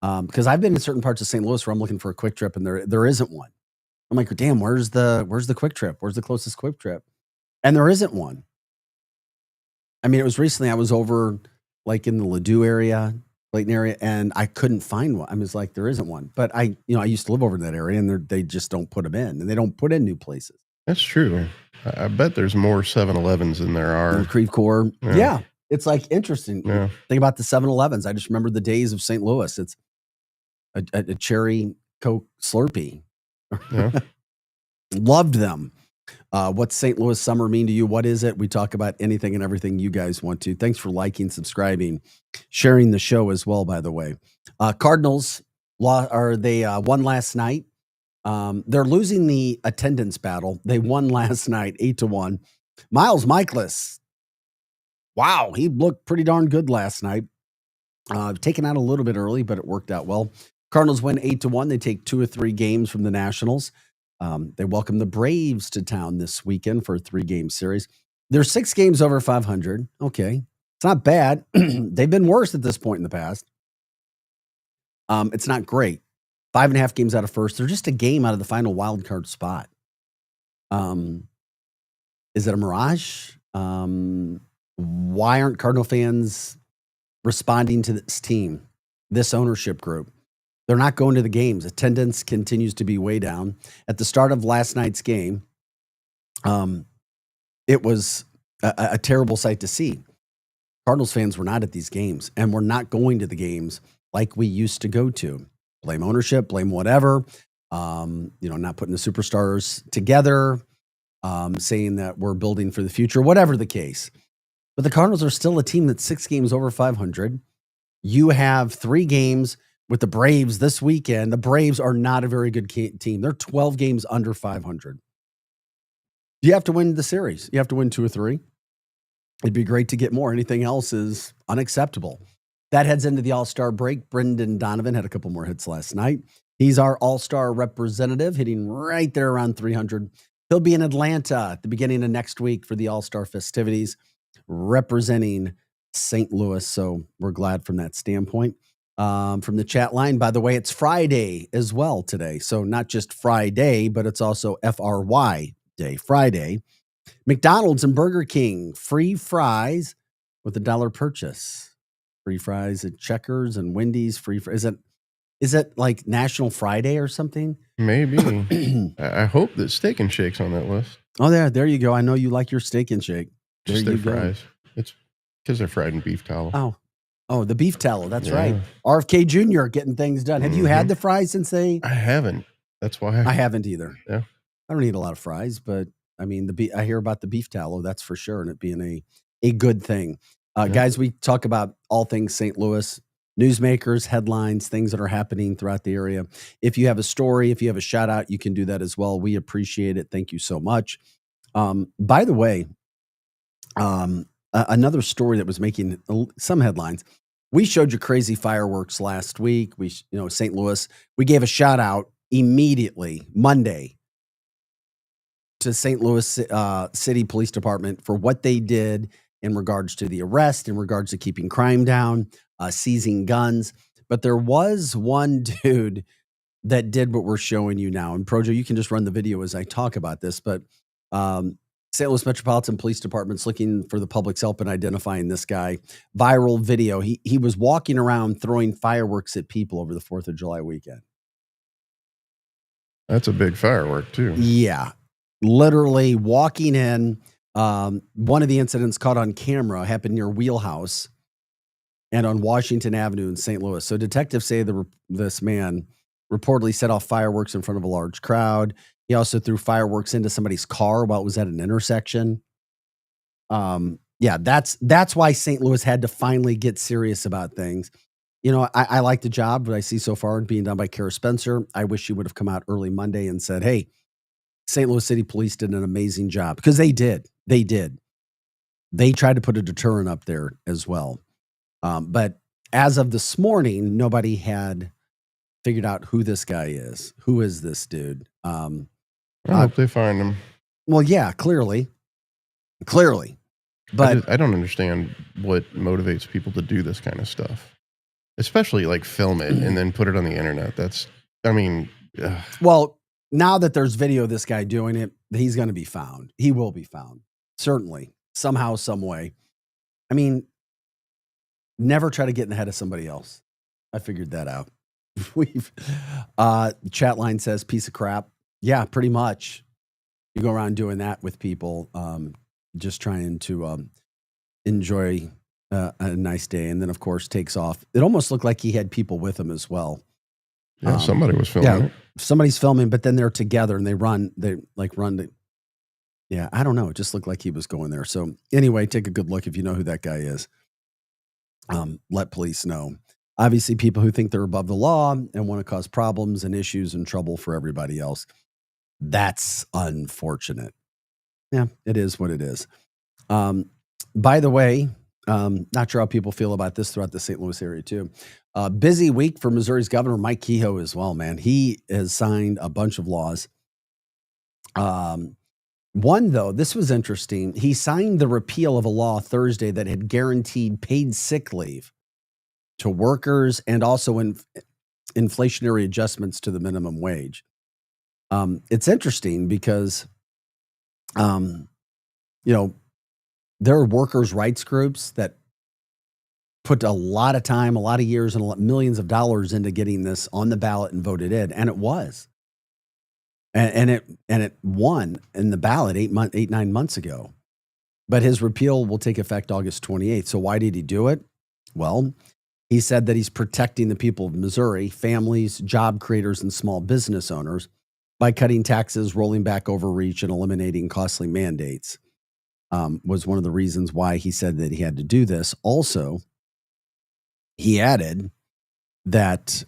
Because I've been in certain parts of St. Louis where I'm looking for a Quick Trip, and there isn't one. I'm like, damn, where's the Quick Trip? Where's the closest Quick Trip? And there isn't one. I mean, it was recently I was over like in the Ladue area, Layton area, and I couldn't find one. I was like, there isn't one. But I used to live over in that area, and they just don't put them in, and they don't put in new places. That's true. I bet there's more 7-Elevens than there are. In Creve Coeur. Yeah. It's like interesting. Yeah. Think about the 7-Elevens. I just remember the days of St. Louis. It's a cherry Coke Slurpee. Yeah. Loved them. What's St. Louis summer mean to you? What is it? We talk about anything and everything you guys want to. Thanks for liking, subscribing, sharing the show as well, by the way. Cardinals won last night. They're losing the attendance battle. They won last night, 8-1. Miles Michaelis. Wow, he looked pretty darn good last night. Taken out a little bit early, but it worked out well. Cardinals win 8-1. They take 2 or 3 games from the Nationals. They welcome the Braves to town this weekend for a 3-game series. They're 6 games over 500. Okay. It's not bad. They've been worse at this point in the past. It's not great. 5.5 games out of first. They're just a game out of the final wild card spot. Is it a mirage? Why aren't Cardinal fans responding to this team, this ownership group? They're not going to the games. Attendance continues to be way down. At the start of last night's game, it was a terrible sight to see. Cardinals fans were not at these games, and we're not going to the games like we used to go to. Blame ownership, blame whatever. Not putting the superstars together, saying that we're building for the future, whatever the case. But the Cardinals are still a team that's 6 games over 500. You have 3 games with the Braves this weekend. The Braves are not a very good team. They're 12 games under 500. You have to win the series. You have to win 2 or 3. It'd be great to get more. Anything else is unacceptable. That heads into the All-Star break. Brendan Donovan had a couple more hits last night. He's our All-Star representative, hitting right there around 300. He'll be in Atlanta at the beginning of next week for the All-Star festivities, representing St. Louis. So we're glad from that standpoint. From the chat line, by the way, it's Friday as well today. So not just Friday, but it's also FRY Day, Friday. McDonald's and Burger King, free fries with $1 purchase. Free fries at Checkers and Wendy's. Is it like National Friday or something? Maybe. I hope that Steak and Shake's on that list. Oh, there you go. I know you like your Steak and Shake. Just their fries. It's because they're fried in beef tallow. Oh, the beef tallow. That's right. RFK Jr. getting things done. Have you had the fries since they? I haven't. That's why I haven't either. Yeah. I don't eat a lot of fries, but I mean, I hear about the beef tallow. That's for sure, and it being a good thing. Guys, we talk about all things St. Louis, newsmakers, headlines, things that are happening throughout the area. If you have a story, if you have a shout out, you can do that as well. We appreciate it. Thank you so much. By the way, another story that was making some headlines. We showed you crazy fireworks last week. St. Louis, we gave a shout out immediately Monday to St. Louis City Police Department for what they did in regards to the arrest, in regards to keeping crime down, seizing guns. But there was one dude that did what we're showing you now. And Projo, you can just run the video as I talk about this. But St. Louis Metropolitan Police Department's looking for the public's help in identifying this guy. Viral video. He was walking around throwing fireworks at people over the 4th of July weekend. That's a big firework, too. Yeah. Literally walking in. One of the incidents caught on camera happened near Wheelhouse and on Washington Avenue in St. Louis. So detectives say this man reportedly set off fireworks in front of a large crowd. He also threw fireworks into somebody's car while it was at an intersection. Yeah, that's why St. Louis had to finally get serious about things. You know, I like the job that I see so far being done by Kara Spencer. I wish she would have come out early Monday and said, hey, St. Louis City Police did an amazing job, because they did. They did. They tried to put a deterrent up there as well. But as of this morning, nobody had figured out who this guy is. Who is this dude? I hope they find him. Well, yeah, clearly. But I don't understand what motivates people to do this kind of stuff, especially like film it and then put it on the internet. Well, now that there's video of this guy doing it, he's going to be found. He will be found, certainly, somehow, some way. I mean, never try to get ahead of somebody else. I figured that out. Chat line says piece of crap. Yeah, pretty much. You go around doing that with people, just trying to enjoy a nice day, and then of course takes off. It almost looked like he had people with him as well. Yeah, somebody was filming it. Somebody's filming, but then they're together and they run to. Yeah, I don't know. It just looked like he was going there. So anyway, take a good look if you know who that guy is. Let police know. Obviously, people who think they're above the law and want to cause problems and issues and trouble for everybody else. That's unfortunate. Yeah, it is what it is. By the way, not sure how people feel about this throughout the St. Louis area too. Busy week for Missouri's governor, Mike Kehoe, as well, man. He has signed a bunch of laws. One, though, this was interesting. He signed the repeal of a law Thursday that had guaranteed paid sick leave to workers and also inflationary adjustments to the minimum wage. It's interesting because, there are workers' rights groups that put a lot of time, a lot of years, and millions of dollars into getting this on the ballot and voted in, and it was. And it won in the ballot 9 months ago. But his repeal will take effect August 28th. So why did he do it? Well, he said that he's protecting the people of Missouri, families, job creators, and small business owners by cutting taxes, rolling back overreach, and eliminating costly mandates. Was one of the reasons why he said that he had to do this. Also, he added that,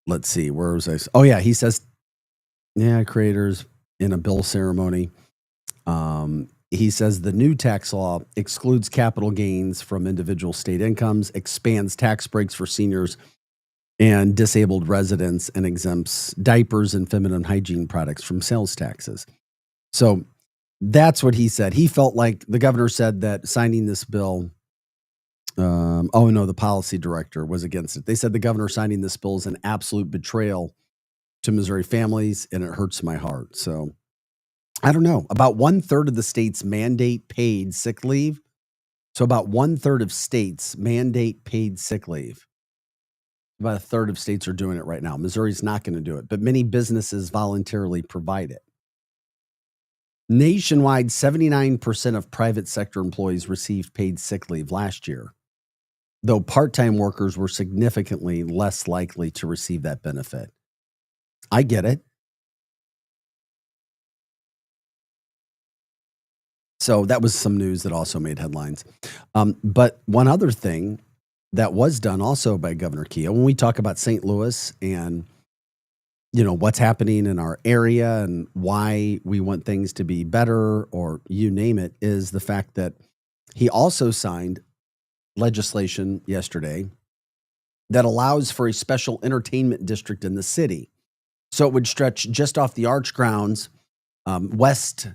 let's see, where was I? Oh, yeah, he says, creators in a bill ceremony. He says the new tax law excludes capital gains from individual state incomes, expands tax breaks for seniors and disabled residents, and exempts diapers and feminine hygiene products from sales taxes. So that's what he said. He felt like the governor said that signing this bill, the policy director was against it. They said the governor signing this bill is an absolute betrayal to Missouri families, and it hurts my heart. So I don't know. About 1/3 of the states mandate paid sick leave. So about 1/3 of states mandate paid sick leave. About 1/3 of states are doing it right now. Missouri's not going to do it, but many businesses voluntarily provide it. Nationwide, 79% of private sector employees received paid sick leave last year, though part-time workers were significantly less likely to receive that benefit. I get it. So that was some news that also made headlines. But one other thing that was done also by Governor Kehoe, when we talk about St. Louis and what's happening in our area and why we want things to be better, or you name it, is the fact that he also signed legislation yesterday that allows for a special entertainment district in the city. So it would stretch just off the Arch grounds west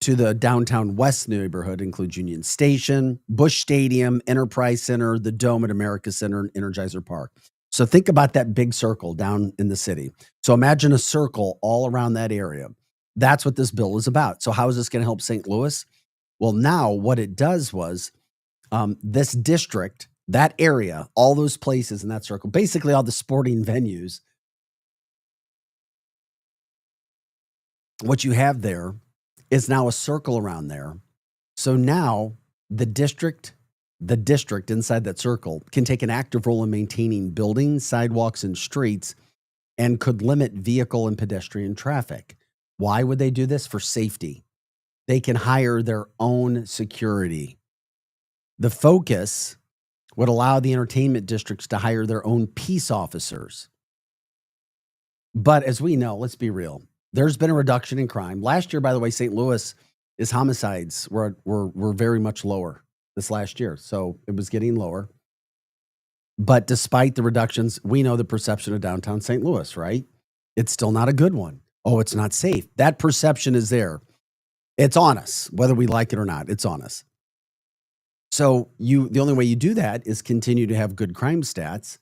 to the downtown West neighborhood, includes Union Station, Busch Stadium, Enterprise Center, the Dome at America Center, and Energizer Park. So think about that big circle down in the city. So imagine a circle all around that area. That's what this bill is about. So how is this going to help St. Louis? Well, now what it does was this district, that area, all those places in that circle, basically all the sporting venues, what you have there is now a circle around there. So now the district inside that circle can take an active role in maintaining buildings, sidewalks, and streets, and could limit vehicle and pedestrian traffic. Why would they do this? For safety. they can hire their own security. The focus would allow the entertainment districts to hire their own peace officers. But as we know, let's be real, there's been a reduction in crime. Last year, by the way, St. Louis, his homicides were very much lower this last year. So it was getting lower. But despite the reductions, we know the perception of downtown St. Louis, right? It's still not a good one. Oh, it's not safe. That perception is there. It's on us, whether we like it or not. It's on us. So the only way you do that is continue to have good crime stats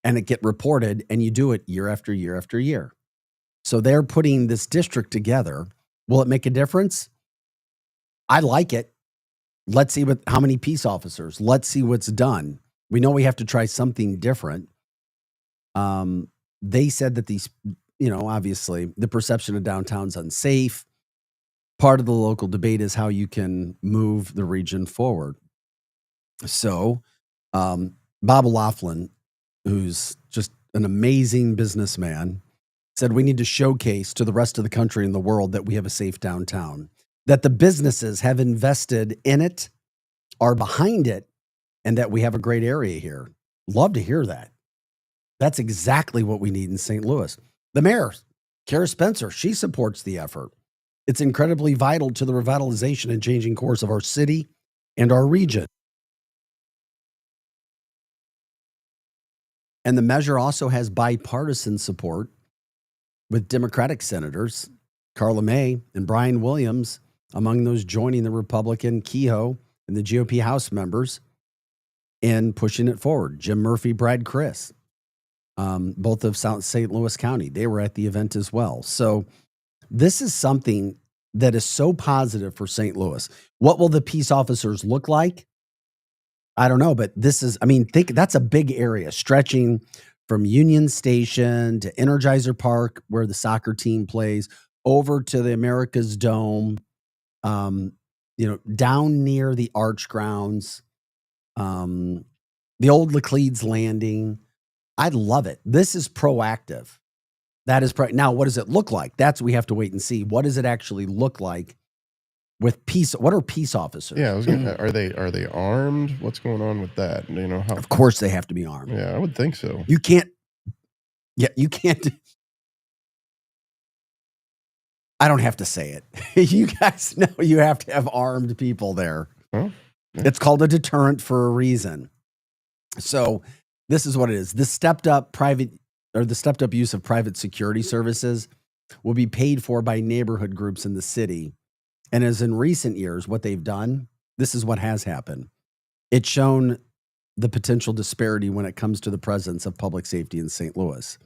and it get reported, and you do it year after year after year. So they're putting this district together. Will it make a difference? I like it. Let's see how many peace officers. Let's see what's done. We know we have to try something different. They said that these, obviously the perception of downtown's unsafe. Part of the local debate is how you can move the region forward. So Bob O'Loughlin, who's just an amazing businessman, said we need to showcase to the rest of the country and the world that we have a safe downtown, that the businesses have invested in it, are behind it, and that we have a great area here. Love to hear that. That's exactly what we need in St. Louis. The mayor, Kara Spencer, she supports the effort. It's incredibly vital to the revitalization and changing course of our city and our region. And the measure also has bipartisan support with Democratic senators, Carla May and Brian Williams, among those joining the Republican Kehoe and the GOP House members in pushing it forward. Jim Murphy, Brad Criss, both of South St. Louis County, they were at the event as well. So this is something that is so positive for St. Louis. What will the peace officers look like? I don't know, but think that's a big area stretching from Union Station to Energizer Park, where the soccer team plays, over to the America's Dome, down near the Arch grounds, the old Laclede's Landing. I love it. This is proactive. That is now. What does it look like? That's we have to wait and see. What does it actually look like with peace? What are peace officers? Yeah, are they armed? What's going on with that? How? Of course, they have to be armed. Yeah, I would think so. You can't. Yeah, you can't. I don't have to say it. You guys know you have to have armed people there. Well, yeah. It's called a deterrent for a reason. So this is what it is. The stepped up use of private security services will be paid for by neighborhood groups in the city. And as in recent years, what they've done, this is what has happened. It's shown the potential disparity when it comes to the presence of public safety in St. Louis.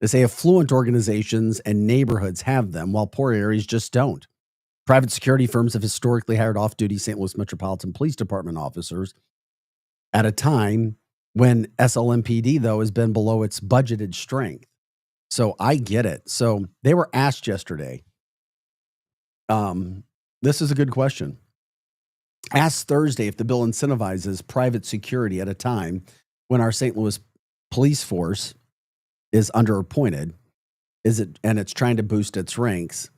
They say affluent organizations and neighborhoods have them, while poor areas just don't. Private security firms have historically hired off-duty St. Louis Metropolitan Police Department officers at a time when SLMPD, though, has been below its budgeted strength. So I get it. So they were asked yesterday. This is a good question. Asked Thursday if the bill incentivizes private security at a time when our St. Louis police force is underappointed, and it's trying to boost its ranks,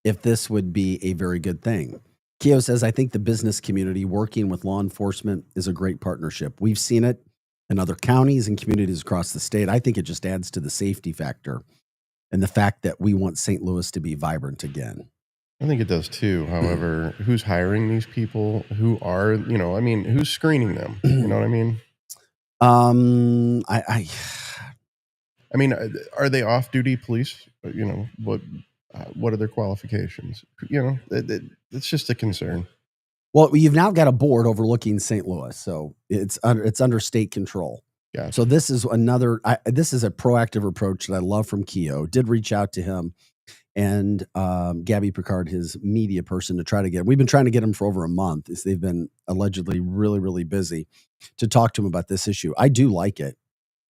if this would be a very good thing. Kehoe says, I think the business community working with law enforcement is a great partnership. We've seen it in other counties and communities across the state. I think it just adds to the safety factor and the fact that we want St. Louis to be vibrant again. I think it does too. However, who's hiring these people? Who are, who's screening them? You know what I mean? I mean, are they off-duty police? What are their qualifications? It's just a concern. Well, you've now got a board overlooking St. Louis, so it's under state control. Gotcha. So this is this is a proactive approach that I love from Kehoe. Did reach out to him and Gabby Picard, his media person, to try to get him. We've been trying to get him for over a month. They've been allegedly really, really busy to talk to him about this issue. I do like it.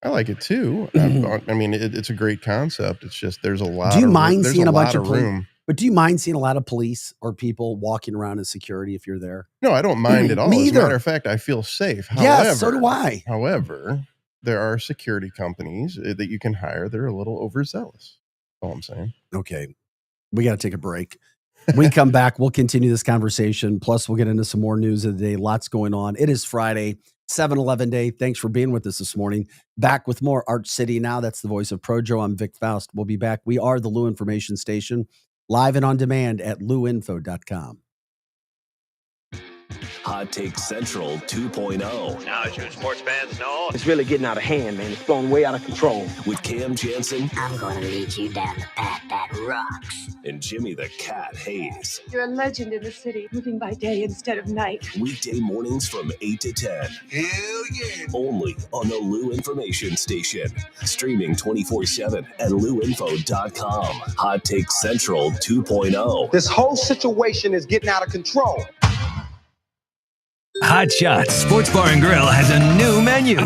I like it too. I mean, it's a great concept. It's just there's a lot. Do you mind seeing a bunch of room? But do you mind seeing a lot of police or people walking around in security if you're there? No, I don't mind at all. Me As a either. matter of fact, I feel safe. Yes, so do I. However, there are security companies that you can hire. They're a little overzealous. That's all I'm saying. Okay. We got to take a break. We come back, we'll continue this conversation. Plus, we'll get into some more news of the day. Lots going on. It is Friday, 7-Eleven day. Thanks for being with us this morning. Back with more Arch City Now. That's the voice of Projo. I'm Vic Faust. We'll be back. We are the Lou Information Station, live and on demand at louinfo.com. Hot Take Central 2.0. Now, as you sports fans know, it's really getting out of hand, man. It's going way out of control. With Cam Jansen. I'm going to lead you down the path that rocks. And Jimmy the Cat Hayes. You're a legend in the city, living by day instead of night. Weekday mornings from 8 to 10. Hell yeah. Only on the Lou Information Station. Streaming 24/7 at louinfo.com. Hot Take Central 2.0. This whole situation is getting out of control. Hot Shots Sports Bar and Grill has a new menu.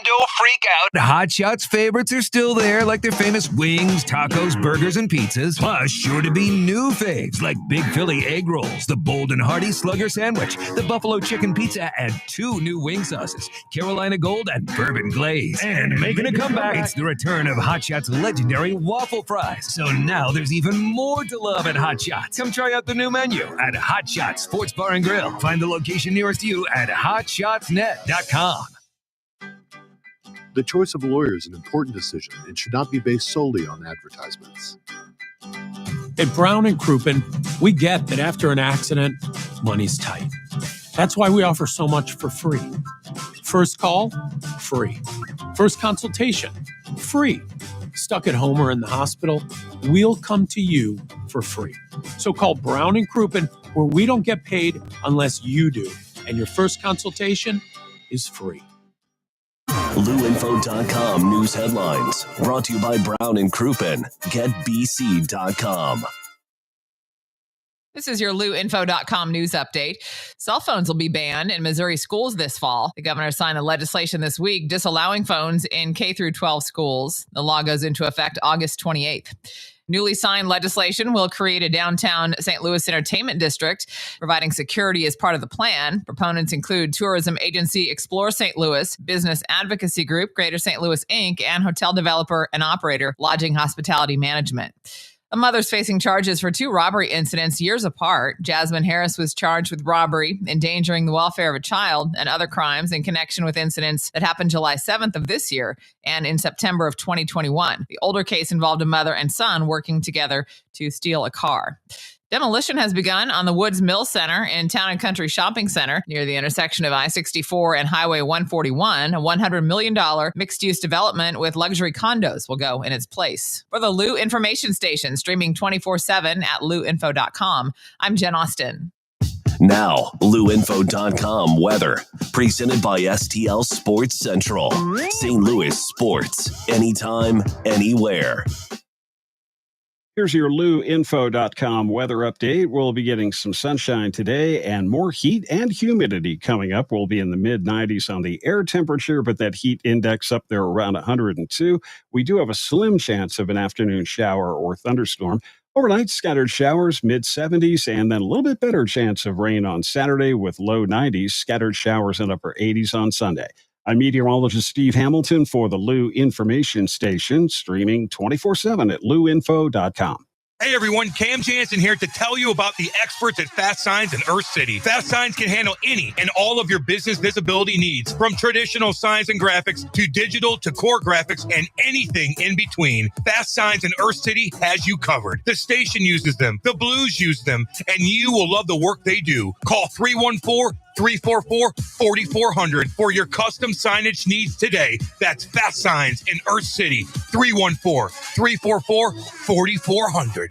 Don't freak out. Hot Shots favorites are still there, like their famous wings, tacos, burgers, and pizzas. Plus, sure to be new faves like Big Philly egg rolls, the Bold and Hearty Slugger sandwich, the Buffalo chicken pizza, and 2 new wing sauces, Carolina Gold and Bourbon Glaze. And making a comeback, it's the return of Hot Shots' legendary waffle fries. So now there's even more to love at Hot Shots. Come try out the new menu at Hot Shots Sports Bar and Grill. Find the location nearest you at hotshotsnet.com. The choice of a lawyer is an important decision and should not be based solely on advertisements. At Brown & Crouppen, we get that after an accident, money's tight. That's why we offer so much for free. First call, free. First consultation, free. Stuck at home or in the hospital, we'll come to you for free. So call Brown & Crouppen, where we don't get paid unless you do. And your first consultation is free. louinfo.com news headlines. Brought to you by Brown & Crouppen. GetBC.com. This is your louinfo.com news update. Cell phones will be banned in Missouri schools this fall. The governor signed a legislation this week disallowing phones in K through 12 schools. The law goes into effect August 28th. Newly signed legislation will create a downtown St. Louis entertainment district, providing security as part of the plan. Proponents include tourism agency Explore St. Louis, business advocacy group Greater St. Louis, Inc., and hotel developer and operator Lodging Hospitality Management. A mother's facing charges for 2 robbery incidents years apart. Jasmine Harris was charged with robbery, endangering the welfare of a child, and other crimes in connection with incidents that happened July 7th of this year and in September of 2021. The older case involved a mother and son working together to steal a car. Demolition has begun on the Woods Mill Center in Town and Country Shopping Center near the intersection of I-64 and Highway 141. A $100 million mixed-use development with luxury condos will go in its place. For the Lou Information Station, streaming 24/7 at louinfo.com, I'm Jen Austin. Now, louinfo.com weather. Presented by STL Sports Central. St. Louis sports. Anytime, anywhere. Here's your louinfo.com weather update. We'll be getting some sunshine today and more heat and humidity coming up. We'll be in the mid-90s on the air temperature, but that heat index up there around 102. We do have a slim chance of an afternoon shower or thunderstorm. Overnight, scattered showers, mid-70s, and then a little bit better chance of rain on Saturday with low 90s, scattered showers and upper 80s on Sunday. I'm meteorologist Steve Hamilton for the Lou Information Station, streaming 24/7 at louinfo.com. Hey everyone, Cam Jansen here to tell you about the experts at Fast Signs in Earth City. Fast Signs can handle any and all of your business visibility needs, from traditional signs and graphics to digital to core graphics and anything in between. Fast Signs in Earth City has you covered. The station uses them, the Blues use them, and you will love the work they do. Call 314-344-4400 for your custom signage needs today. That's Fast Signs in Earth City, 314-344-4400.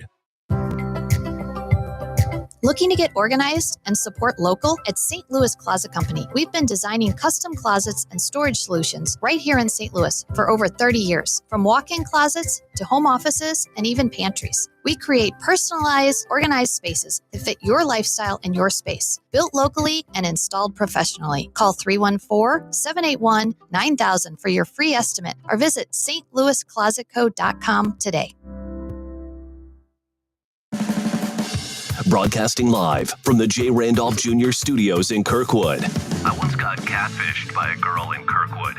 Looking to get organized and support local? At St. Louis Closet Company, we've been designing custom closets and storage solutions right here in St. Louis for over 30 years. From walk-in closets to home offices and even pantries, we create personalized, organized spaces that fit your lifestyle and your space. Built locally and installed professionally. Call 314-781-9000 for your free estimate or visit stlouisclosetco.com today. Broadcasting live from the J. Randolph Jr. Studios in Kirkwood. I once got catfished by a girl in Kirkwood.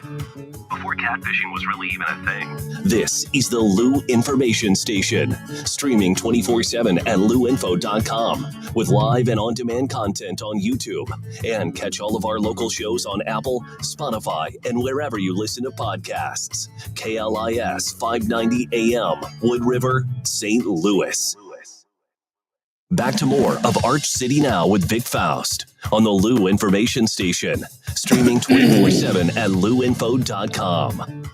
Before catfishing was really even a thing. This is the Lou Information Station, streaming 24/7 at louinfo.com with live and on-demand content on YouTube. And catch all of our local shows on Apple, Spotify, and wherever you listen to podcasts. KLIS 590 AM, Wood River, St. Louis. Back to more of Arch City Now with Vic Faust on the Lou Information Station, streaming 24/7 at louinfo.com.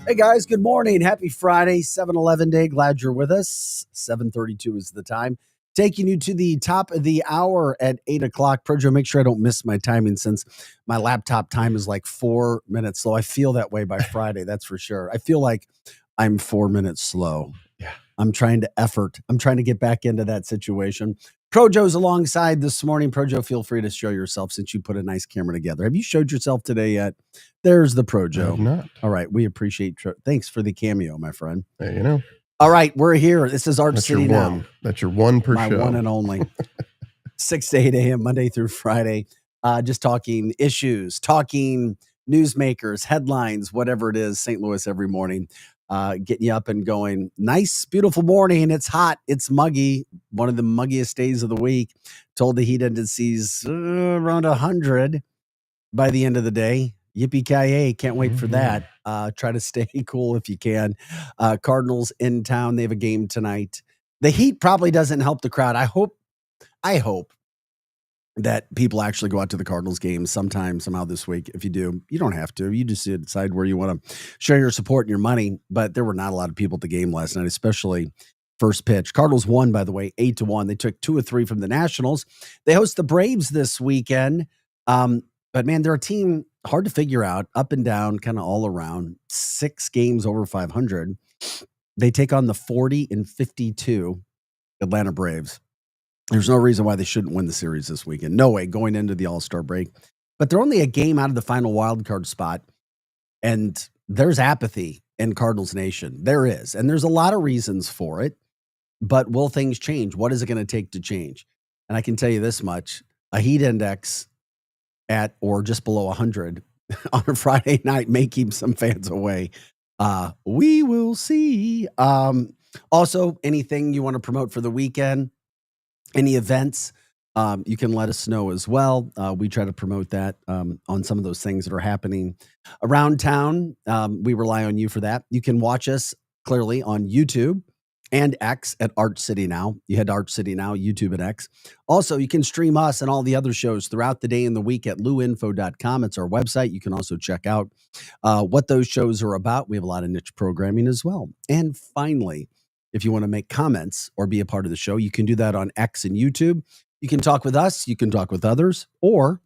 Hey guys, good morning. Happy Friday, 7-11 day. Glad you're with us. 7:32 is the time. Taking you to the top of the hour at 8 o'clock. Projo, make sure I don't miss my timing since my laptop time is like 4 minutes slow. I feel that way by Friday, that's for sure. I feel like I'm 4 minutes slow. Yeah. I'm trying to get back into that situation. Projo's alongside this morning. Projo, feel free to show yourself since you put a nice camera together. Have you showed yourself today yet? There's the Projo. Not. All right. We appreciate thanks for the cameo, my friend. Hey, you know. All right. We're here. This is Arch City Now. That's your one per my show. One and only. 6 to 8 a.m. Monday through Friday. Just talking issues, talking newsmakers, headlines, whatever it is, St. Louis every morning. Getting you up and going. Nice, beautiful morning. It's hot. It's muggy. One of the muggiest days of the week. Told the heat indices around 100 by the end of the day. Yippee-ki-yay. Can't wait for that. Try to stay cool if you can. Cardinals in town. They have a game tonight. The heat probably doesn't help the crowd. I hope that people actually go out to the Cardinals game somehow this week. If you do, you don't have to. You just decide where you want to share your support and your money. But there were not a lot of people at the game last night, especially first pitch. Cardinals won, by the way, 8-1. They took 2 of 3 from the Nationals. They host the Braves this weekend. But man, they're a team hard to figure out, up and down, kind of all around. 6 games over 500. They take on the 40-52 Atlanta Braves. There's no reason why they shouldn't win the series this weekend. No way, going into the All-Star break. But they're only a game out of the final wild card spot. And there's apathy in Cardinals Nation. There is. And there's a lot of reasons for it. But will things change? What is it going to take to change? And I can tell you this much. A heat index at or just below 100 on a Friday night may keep some fans away. We will see. Also, anything you want to promote for the weekend? Any events, you can let us know as well. We try to promote that on some of those things that are happening around town. We rely on you for that. You can watch us clearly on YouTube and X at Arch City Now. You head to Arch City Now, YouTube and X. Also, you can stream us and all the other shows throughout the day and the week at louinfo.com. It's our website. You can also check out what those shows are about. We have a lot of niche programming as well. And finally, if you want to make comments or be a part of the show, you can do that on X and YouTube. You can talk with us. You can talk with others. Or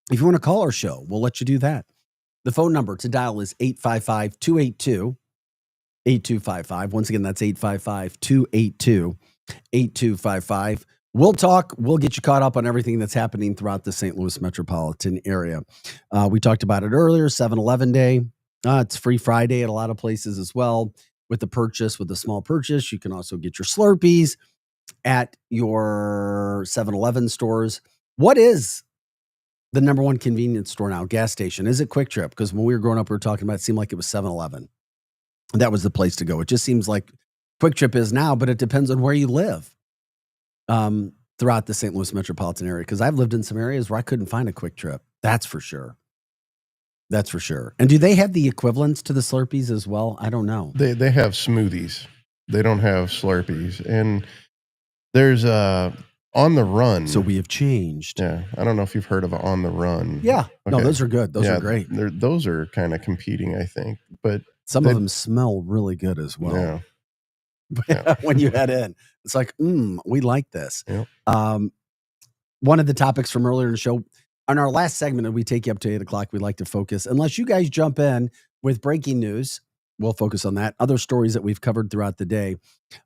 if you want to call our show, we'll let you do that. The phone number to dial is 855-282-8255. Once again, that's 855-282-8255. We'll talk. We'll get you caught up on everything that's happening throughout the St. Louis metropolitan area. We talked about it earlier, 7-11 day. It's Free Friday at a lot of places as well. With the small purchase, you can also get your Slurpees at your 7-Eleven stores. What is the number one convenience store now? Gas station? Is it Quick Trip? Because when we were growing up, we were talking about it seemed like it was 7-Eleven. That was the place to go. It just seems like Quick Trip is now, but it depends on where you live throughout the St. Louis metropolitan area. Because I've lived in some areas where I couldn't find a Quick Trip. That's for sure. That's for sure. And do they have the equivalents to the Slurpees as well? I don't know. They have smoothies. They don't have Slurpees. And there's On the Run. So we have changed. Yeah. I don't know if you've heard of On the Run. Yeah. Okay. No, those are good. Those are great. Those are kind of competing, I think. But some of them smell really good as well. Yeah. When you head in, it's like, we like this. Yep. One of the topics from earlier in the show, on our last segment, and we take you up to 8 o'clock, we like to focus, unless you guys jump in with breaking news, we'll focus on that. Other stories that we've covered throughout the day.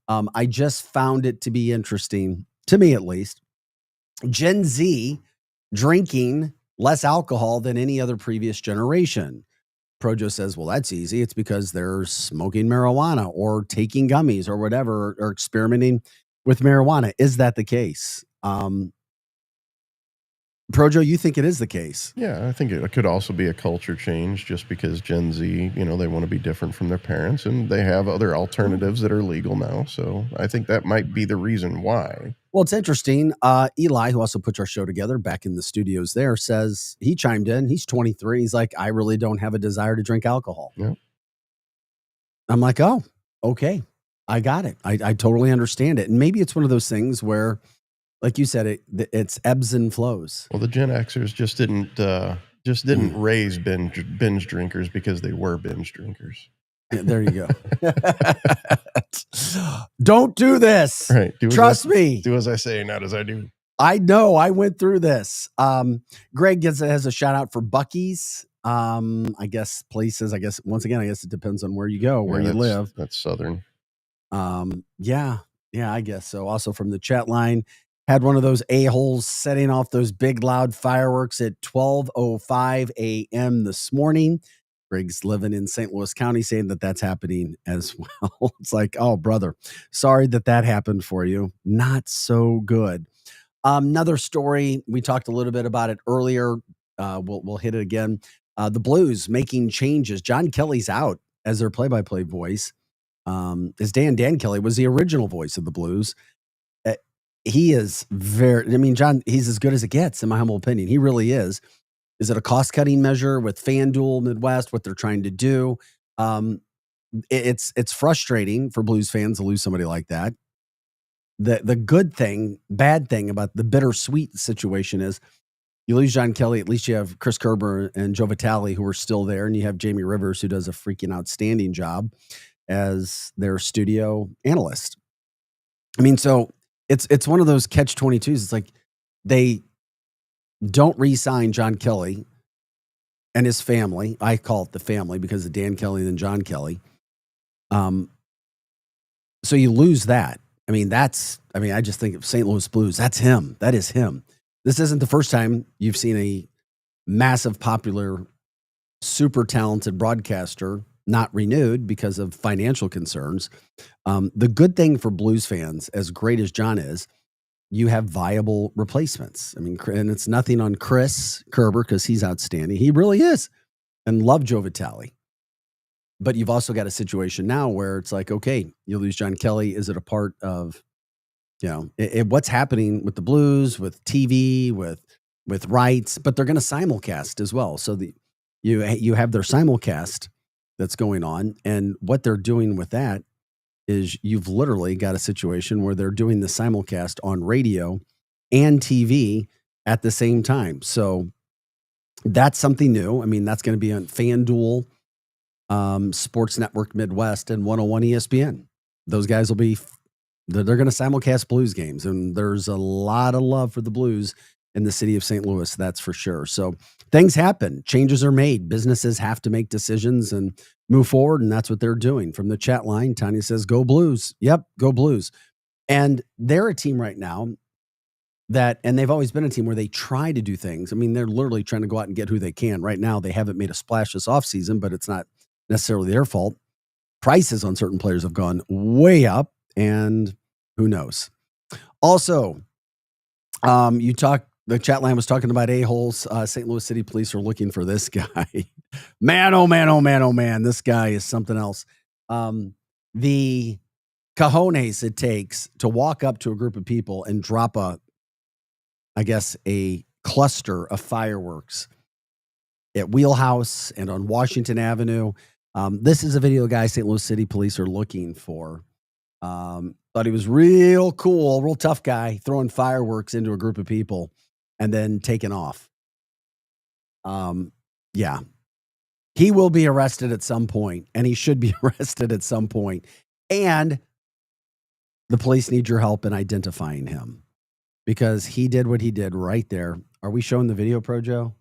I just found it to be interesting, to me at least. Gen Z drinking less alcohol than any other previous generation. Projo says, well, that's easy. It's because they're smoking marijuana or taking gummies or whatever, or experimenting with marijuana. Is that the case? Projo, you think it is the case? Yeah, I think it could also be a culture change just because Gen Z, they want to be different from their parents and they have other alternatives that are legal now. So I think that might be the reason why. Well, it's interesting. Eli, who also puts our show together back in the studios there, says he chimed in. He's 23. He's like, I really don't have a desire to drink alcohol. Yeah. I'm like, oh, okay. I got it. I totally understand it. And maybe it's one of those things where, like you said, it's ebbs and flows. Well, the Gen Xers just didn't raise binge drinkers because they were binge drinkers. Yeah, there you go. Don't do this. Right. Trust me. Do as I say, not as I do. I know. I went through this. Greg has a shout out for Buc-ee's. I guess places. Once again, it depends on where you go, where you live. That's Southern. Yeah, I guess so. Also from the chat line, had one of those a-holes setting off those big loud fireworks at 12:05 a.m. this morning. Greg's living in St. Louis County, saying that that's happening as well. It's like, oh, brother, sorry that happened for you. Not so good. Another story, we talked a little bit about it earlier. We'll hit it again. The Blues making changes. John Kelly's out as their play-by-play voice. As Dan Kelly was the original voice of the Blues. He is John, he's as good as it gets, in my humble opinion. He really is. Is it a cost-cutting measure with FanDuel Midwest, what they're trying to do? It's frustrating for Blues fans to lose somebody like that. The bad thing about the bittersweet situation is you lose John Kelly, at least you have Chris Kerber and Joe Vitale who are still there, and you have Jamie Rivers, who does a freaking outstanding job as their studio analyst. So it's one of those catch-22s. It's like they don't re-sign John Kelly and his family. I call it the family because of Dan Kelly and then John Kelly. So you lose that. I just think of St. Louis Blues. That's him. That is him. This isn't the first time you've seen a massive, popular, super talented broadcaster not renewed because of financial concerns. The good thing for Blues fans, as great as John is, you have viable replacements. And it's nothing on Chris Kerber because he's outstanding. He really is. And love Joe Vitale. But you've also got a situation now where it's like, okay, you lose John Kelly. Is it a part of, what's happening with the Blues, with TV, with rights? But they're going to simulcast as well. So you have their simulcast that's going on. And what they're doing with that is you've literally got a situation where they're doing the simulcast on radio and TV at the same time. So that's something new. That's going to be on FanDuel, Sports Network Midwest, and 101 ESPN. Those guys they're going to simulcast Blues games. And there's a lot of love for the Blues in the city of St. Louis, that's for sure. So things happen. Changes are made. Businesses have to make decisions and move forward, and that's what they're doing. From the chat line, Tanya says, go Blues. Yep, go Blues. And they're a team right now and they've always been a team where they try to do things. They're literally trying to go out and get who they can. Right now, they haven't made a splash this offseason, but it's not necessarily their fault. Prices on certain players have gone way up, and who knows? Also, the chat line was talking about a-holes. St. Louis City Police are looking for this guy. Man, oh man, oh man, oh man. This guy is something else. The cojones it takes to walk up to a group of people and drop a cluster of fireworks at Wheelhouse and on Washington Avenue. This is a video guy St. Louis City Police are looking for. Thought he was real cool, real tough guy, throwing fireworks into a group of people and then taking off. Yeah. He will be arrested at some point, and he should be arrested at some point. And the police need your help in identifying him because he did what he did right there. Are we showing the video, Projo?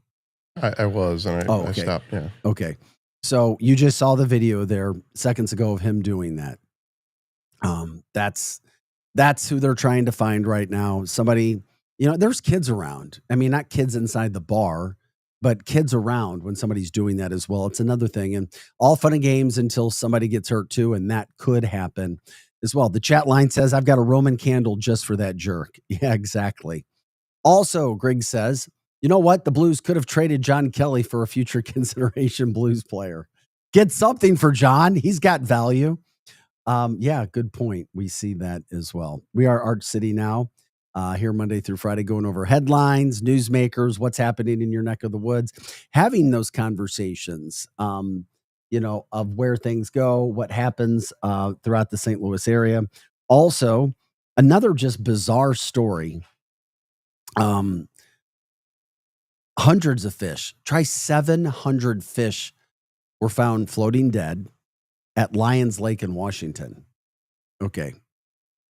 I was, and I stopped. Yeah. Okay. So you just saw the video there seconds ago of him doing that. That's who they're trying to find right now. Somebody, there's kids around. Not kids inside the bar, but kids around when somebody's doing that as well. It's another thing. And all fun and games until somebody gets hurt too. And that could happen as well. The chat line says, I've got a Roman candle just for that jerk. Yeah, exactly. Also, Greg says, you know what? The Blues could have traded John Kelly for a future consideration Blues player. Get something for John. He's got value. Yeah, good point. We see that as well. We are Arch City now, here Monday through Friday, going over headlines, newsmakers, what's happening in your neck of the woods, having those conversations, of where things go, what happens throughout the St. Louis area. Also, another just bizarre story. Hundreds of fish, try 700 fish were found floating dead at Lions Lake in Washington. Okay.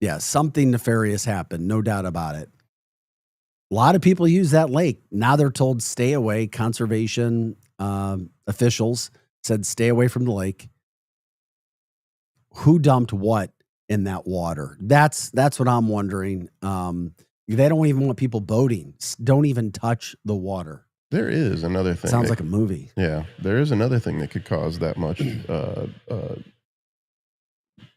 Yeah, something nefarious happened, no doubt about it. A lot of people use that lake. Now they're told stay away. Conservation officials said stay away from the lake. Who dumped what in that water? That's what I'm wondering. They don't even want people boating. Don't even touch the water. There is another thing. Sounds like a movie. Yeah, there is another thing that could cause that much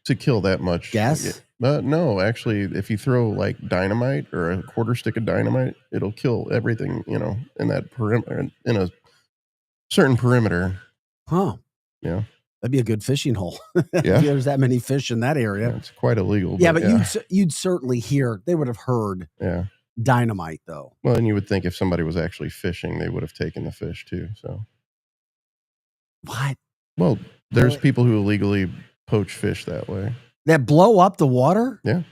to kill that much gas. No, actually, if you throw like dynamite or a quarter stick of dynamite, it'll kill everything. In that perimeter, in a certain perimeter. Huh? Yeah, that'd be a good fishing hole. Yeah, there's that many fish in that area. Yeah, it's quite illegal. Yeah, but you'd certainly hear. They would have heard. Yeah. Dynamite though. Well, and you would think if somebody was actually fishing, they would have taken the fish too. So what? Well, there's people who illegally poach fish that way. That blow up the water? Yeah.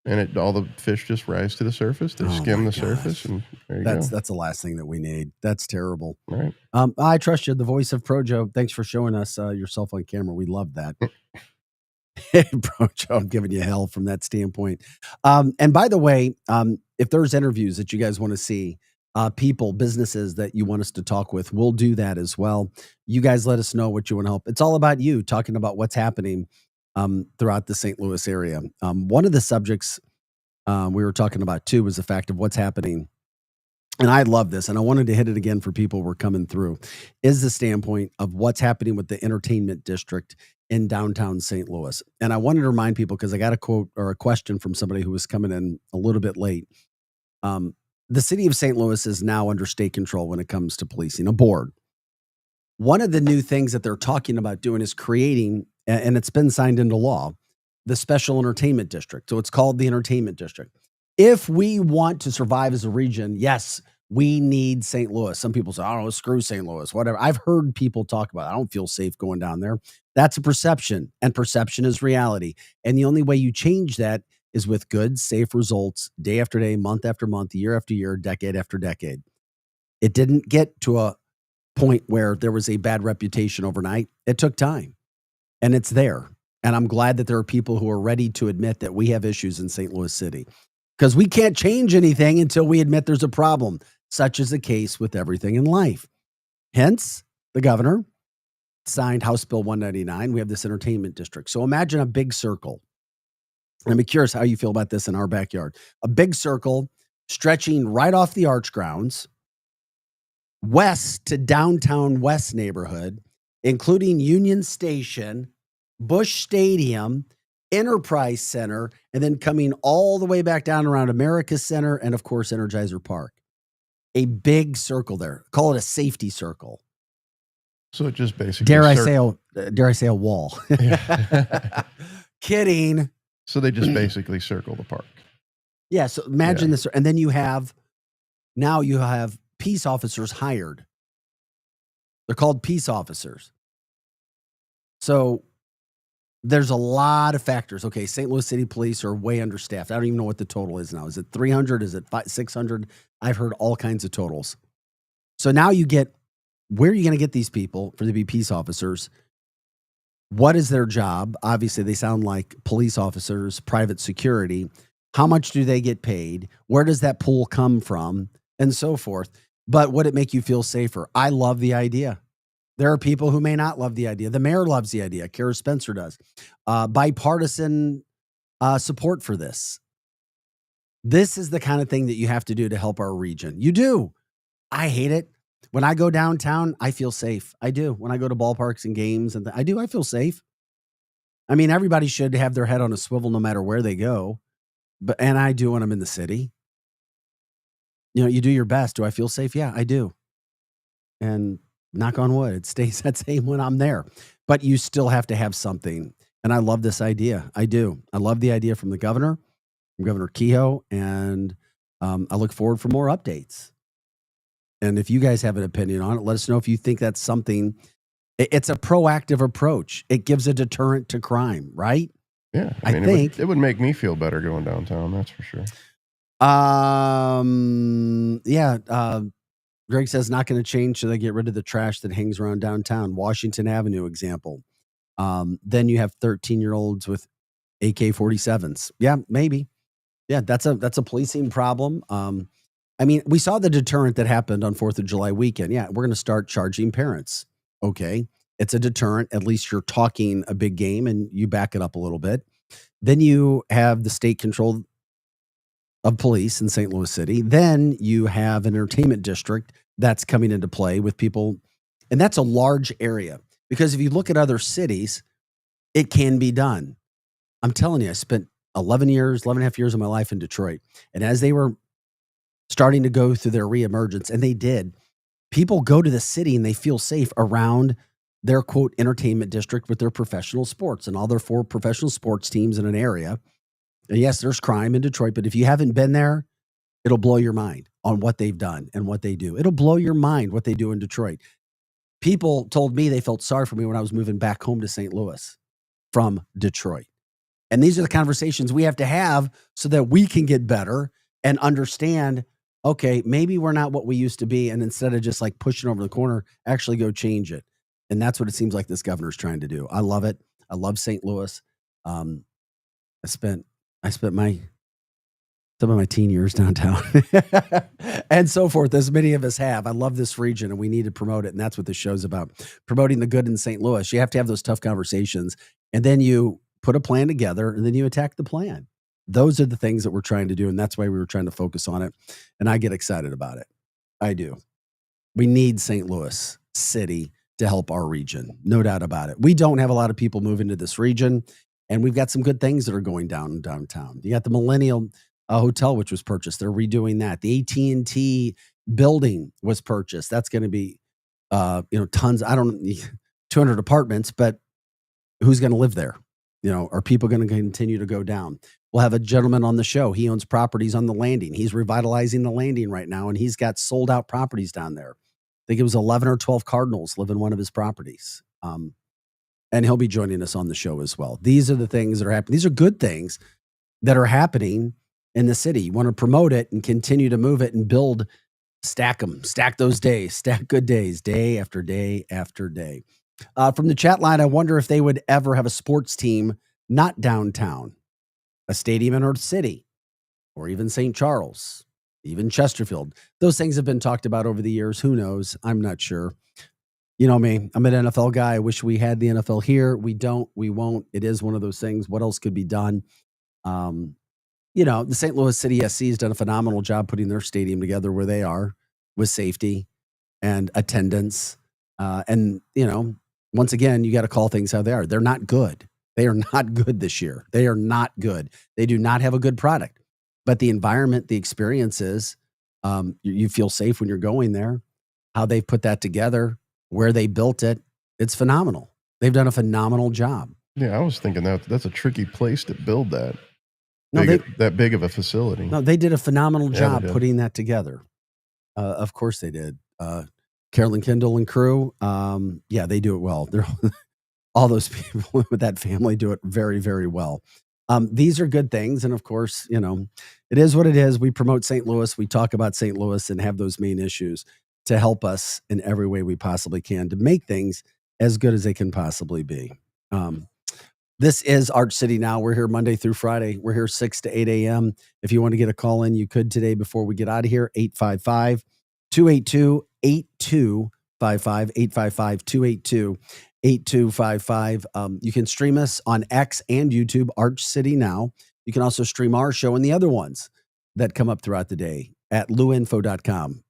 And all the fish just rise to the surface. They skim the surface, and there you go. That's the last thing that we need. That's terrible. Right. I trust you, the voice of Projo. Thanks for showing us yourself on camera. We love that. Projo, I'm giving you hell from that standpoint. And by the way, if there's interviews that you guys want to see, people, businesses that you want us to talk with, we'll do that as well. You guys let us know what you want to help. It's all about you talking about what's happening throughout the St. Louis area. One of the subjects we were talking about too was the fact of what's happening. And I love this, and I wanted to hit it again for people who are coming through, is the standpoint of what's happening with the entertainment district in downtown St. Louis. And I wanted to remind people, because I got a quote or a question from somebody who was coming in a little bit late. The city of St. Louis is now under state control when it comes to policing, a board. One of the new things that they're talking about doing is creating, and it's been signed into law, the special entertainment district. So it's called the entertainment district. If we want to survive as a region, yes, we need St. Louis. Some people say, oh, screw St. Louis, whatever. I've heard people talk about it. I don't feel safe going down there. That's a perception, and perception is reality. And the only way you change that is with good, safe results, day after day, month after month, year after year, decade after decade. It didn't get to a point where there was a bad reputation overnight. It took time, and it's there. And I'm glad that there are people who are ready to admit that we have issues in St. Louis City, because we can't change anything until we admit there's a problem. Such is the case with everything in life. Hence, the governor signed House Bill 199. We have this entertainment district. So imagine a big circle. And I'm curious how you feel about this in our backyard. A big circle stretching right off the Arch grounds, west to downtown West neighborhood, including Union Station, Busch Stadium, Enterprise Center, and then coming all the way back down around America Center and, of course, Energizer Park. A big circle there. Call it a safety circle. So it just basically dare I say a wall. Kidding. So they just basically circle the park. Yeah. So imagine this, and then you have peace officers hired. They're called peace officers. So there's a lot of factors. Okay, St. Louis City Police are way understaffed. I don't even know what the total is now. Is it 300? Is it 600? I've heard all kinds of totals. So now you get, where are you going to get these people to be peace officers? What is their job? Obviously, they sound like police officers, private security. How much do they get paid? Where does that pool come from? And so forth. But would it make you feel safer? I love the idea. There are people who may not love the idea. The mayor loves the idea. Kara Spencer does. Bipartisan support for this. This is the kind of thing that you have to do to help our region. You do. I hate it. When I go downtown, I feel safe. I do. When I go to ballparks and games, I feel safe. I mean, everybody should have their head on a swivel no matter where they go. And I do when I'm in the city. You know, you do your best. Do I feel safe? Yeah, I do. And knock on wood, it stays that same when I'm there. But you still have to have something. And I love this idea. I do. I love the idea from the governor, from Governor Kehoe, and I look forward for more updates. And if you guys have an opinion on it, let us know if you think that's something. It's a proactive approach. It gives a deterrent to crime, right? Yeah, I think it would make me feel better going downtown. That's for sure. Greg says not going to change, so they get rid of the trash that hangs around downtown. Washington Avenue example. Then you have 13-year-olds with AK-47s. Yeah, maybe. Yeah, that's a policing problem. I mean, we saw the deterrent that happened on 4th of July weekend. Yeah, we're going to start charging parents. Okay, it's a deterrent. At least you're talking a big game and you back it up a little bit. Then you have the state control of police in St. Louis City. Then you have an entertainment district that's coming into play with people. And that's a large area because if you look at other cities, it can be done. I'm telling you, I spent 11 and a half years of my life in Detroit. And as they were starting to go through their reemergence, and they did, people go to the city and they feel safe around their quote entertainment district with their professional sports and all their 4 professional sports teams in an area. And yes, there's crime in Detroit, but if you haven't been there, it'll blow your mind on what they've done and what they do. It'll blow your mind what they do in Detroit. People told me they felt sorry for me when I was moving back home to St. Louis from Detroit. And these are the conversations we have to have so that we can get better and understand, okay, maybe we're not what we used to be. And instead of just like pushing over the corner, actually go change it. And that's what it seems like this governor's trying to do. I love it. I love St. Louis. I spent some of my teen years downtown and so forth, as many of us have. I love this region and we need to promote it. And that's what this show's about, promoting the good in St. Louis. You have to have those tough conversations and then you put a plan together and then you attack the plan. Those are the things that we're trying to do. And that's why we were trying to focus on it. And I get excited about it. I do. We need St. Louis City to help our region. No doubt about it. We don't have a lot of people moving to this region. And we've got some good things that are going down downtown. You got the Millennial Hotel, which was purchased. They're redoing that. The AT&T building was purchased. That's going to be, tons. 200 apartments, but who's going to live there? Are people going to continue to go down? We'll have a gentleman on the show. He owns properties on the Landing. He's revitalizing the Landing right now, and he's got sold out properties down there. I think it was 11 or 12 Cardinals live in one of his properties. And he'll be joining us on the show as well. These are the things that are happening. These are good things that are happening in the city. You want to promote it and continue to move it and build, stack them, stack those days, stack good days, day after day after day. From the chat line, I wonder if they would ever have a sports team not downtown, a stadium in our city, or even St. Charles, even Chesterfield. Those things have been talked about over the years. Who knows? I'm not sure. You know me, I'm an NFL guy. I wish we had the NFL here. We don't, we won't. It is one of those things. What else could be done? The St. Louis City SC has done a phenomenal job putting their stadium together where they are with safety and attendance. Once again, you got to call things how they are. They're not good. They are not good this year. They are not good. They do not have a good product. But the environment, the experiences, you feel safe when you're going there. How they've put that together, where they built it, it's phenomenal. They've done a phenomenal job. Yeah, I was thinking that's a tricky place to build that. No, that big of a facility. No, they did a phenomenal job putting that together. Of course they did. Carolyn Kendall and crew, they do it well. They're all those people with that family do it very, very well. These are good things. And of course, it is what it is. We promote St. Louis. We talk about St. Louis and have those main issues to help us in every way we possibly can to make things as good as they can possibly be. This is Arch City Now. We're here Monday through Friday. We're here 6 to 8 a.m. If you want to get a call in, you could today before we get out of here, 855-282-8255, 855-282-8255. You can stream us on X and YouTube, Arch City Now. You can also stream our show and the other ones that come up throughout the day at luinfo.com.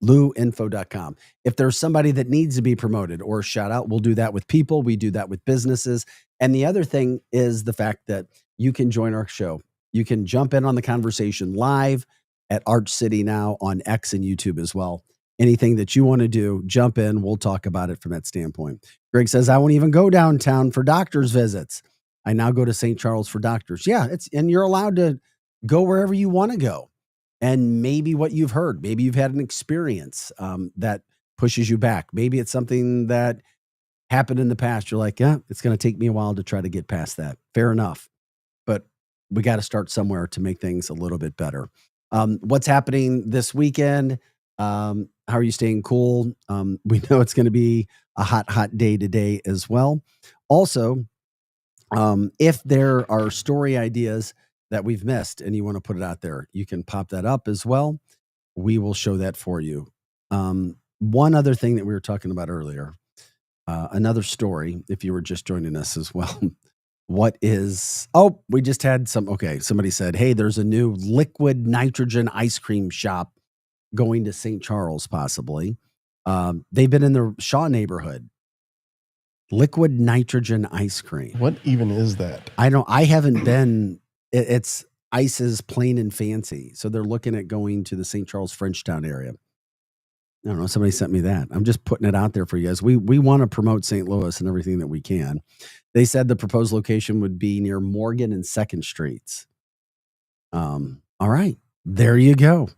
LouInfo.com. If there's somebody that needs to be promoted or shout out, we'll do that with people. We do that with businesses. And the other thing is the fact that you can join our show. You can jump in on the conversation live at Arch City now on X and YouTube as well. Anything that you want to do, jump in. We'll talk about it from that standpoint. Greg says, I won't even go downtown for doctor's visits. I now go to St. Charles for doctors. Yeah, and you're allowed to go wherever you want to go. And maybe what you've heard, maybe you've had an experience that pushes you back. Maybe it's something that happened in the past. You're like, yeah, it's going to take me a while to try to get past that. Fair enough. But we got to start somewhere to make things a little bit better. What's happening this weekend? How are you staying cool? We know it's going to be a hot day today as well. Also, if there are story ideas that we've missed and you want to put it out there, you can pop that up as well. We will show that for you. One other thing that we were talking about earlier, another story, if you were just joining us as well. We just had somebody said, hey, there's a new liquid nitrogen ice cream shop going to St. Charles, possibly. They've been in the Shaw neighborhood. Liquid nitrogen ice cream. What even is that? I haven't been. It's Ice's Plain and Fancy. So they're looking at going to the St. Charles Frenchtown area. I don't know. Somebody sent me that. I'm just putting it out there for you guys. We want to promote St. Louis and everything that we can. They said the proposed location would be near Morgan and 2nd Streets. All right. There you go.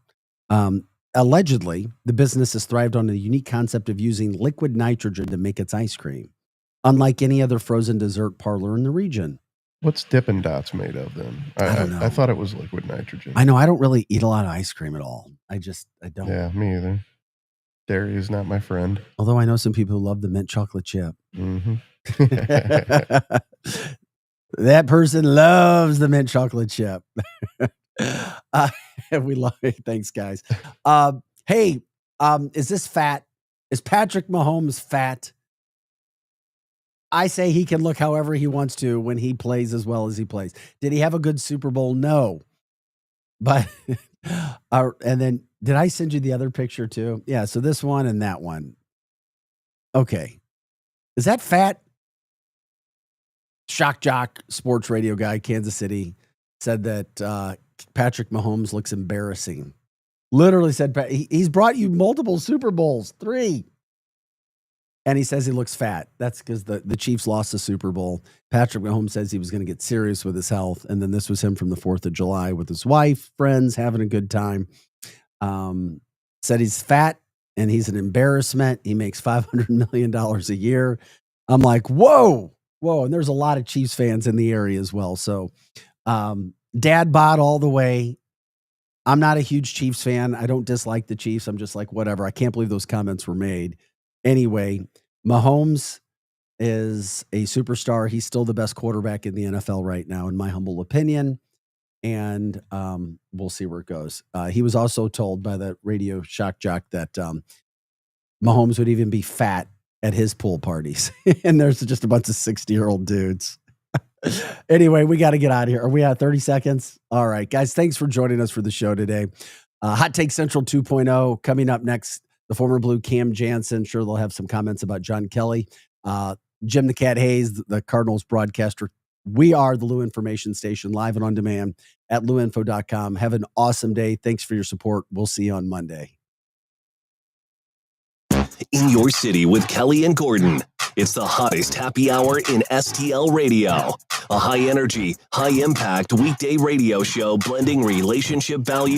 Allegedly, the business has thrived on a unique concept of using liquid nitrogen to make its ice cream, unlike any other frozen dessert parlor in the region. What's Dippin' Dots made of then? I don't know. I thought it was liquid nitrogen. I know. I don't really eat a lot of ice cream at all. I don't. Yeah, me either. Dairy is not my friend. Although I know some people who love the mint chocolate chip. Mm-hmm. That person loves the mint chocolate chip. We love it. Thanks, guys. Hey, is this fat? Is Patrick Mahomes fat? I say he can look however he wants to when he plays as well as he plays. Did he have a good Super Bowl? No. But, and then did I send you the other picture too? Yeah. So this one and that one. Okay. Is that fat? Shock Jock sports radio guy, Kansas City, said that Patrick Mahomes looks embarrassing. Literally said, he's brought you multiple Super Bowls, 3. And he says he looks fat. That's because the Chiefs lost the Super Bowl. Patrick Mahomes says he was going to get serious with his health. And then this was him from the 4th of July with his wife, friends, having a good time. Said he's fat and he's an embarrassment. He makes $500 million a year. I'm like, whoa. And there's a lot of Chiefs fans in the area as well. So dad bod all the way. I'm not a huge Chiefs fan. I don't dislike the Chiefs. I'm just like, whatever. I can't believe those comments were made. Anyway, Mahomes is a superstar. He's still the best quarterback in the NFL right now, in my humble opinion. And we'll see where it goes. He was also told by the radio shock jock that Mahomes would even be fat at his pool parties. And there's just a bunch of 60-year-old dudes. Anyway, we got to get out of here. Are we at 30 seconds? All right, guys, thanks for joining us for the show today. Hot Take Central 2.0 coming up next. The former Blue Cam Jansen. Sure, they'll have some comments about John Kelly. Jim the Cat Hayes, the Cardinals broadcaster. We are the Lou Information Station, live and on demand at louinfo.com. Have an awesome day. Thanks for your support. We'll see you on Monday. In your city with Kelly and Gordon. It's the hottest happy hour in STL radio. A high energy, high impact weekday radio show blending relationship value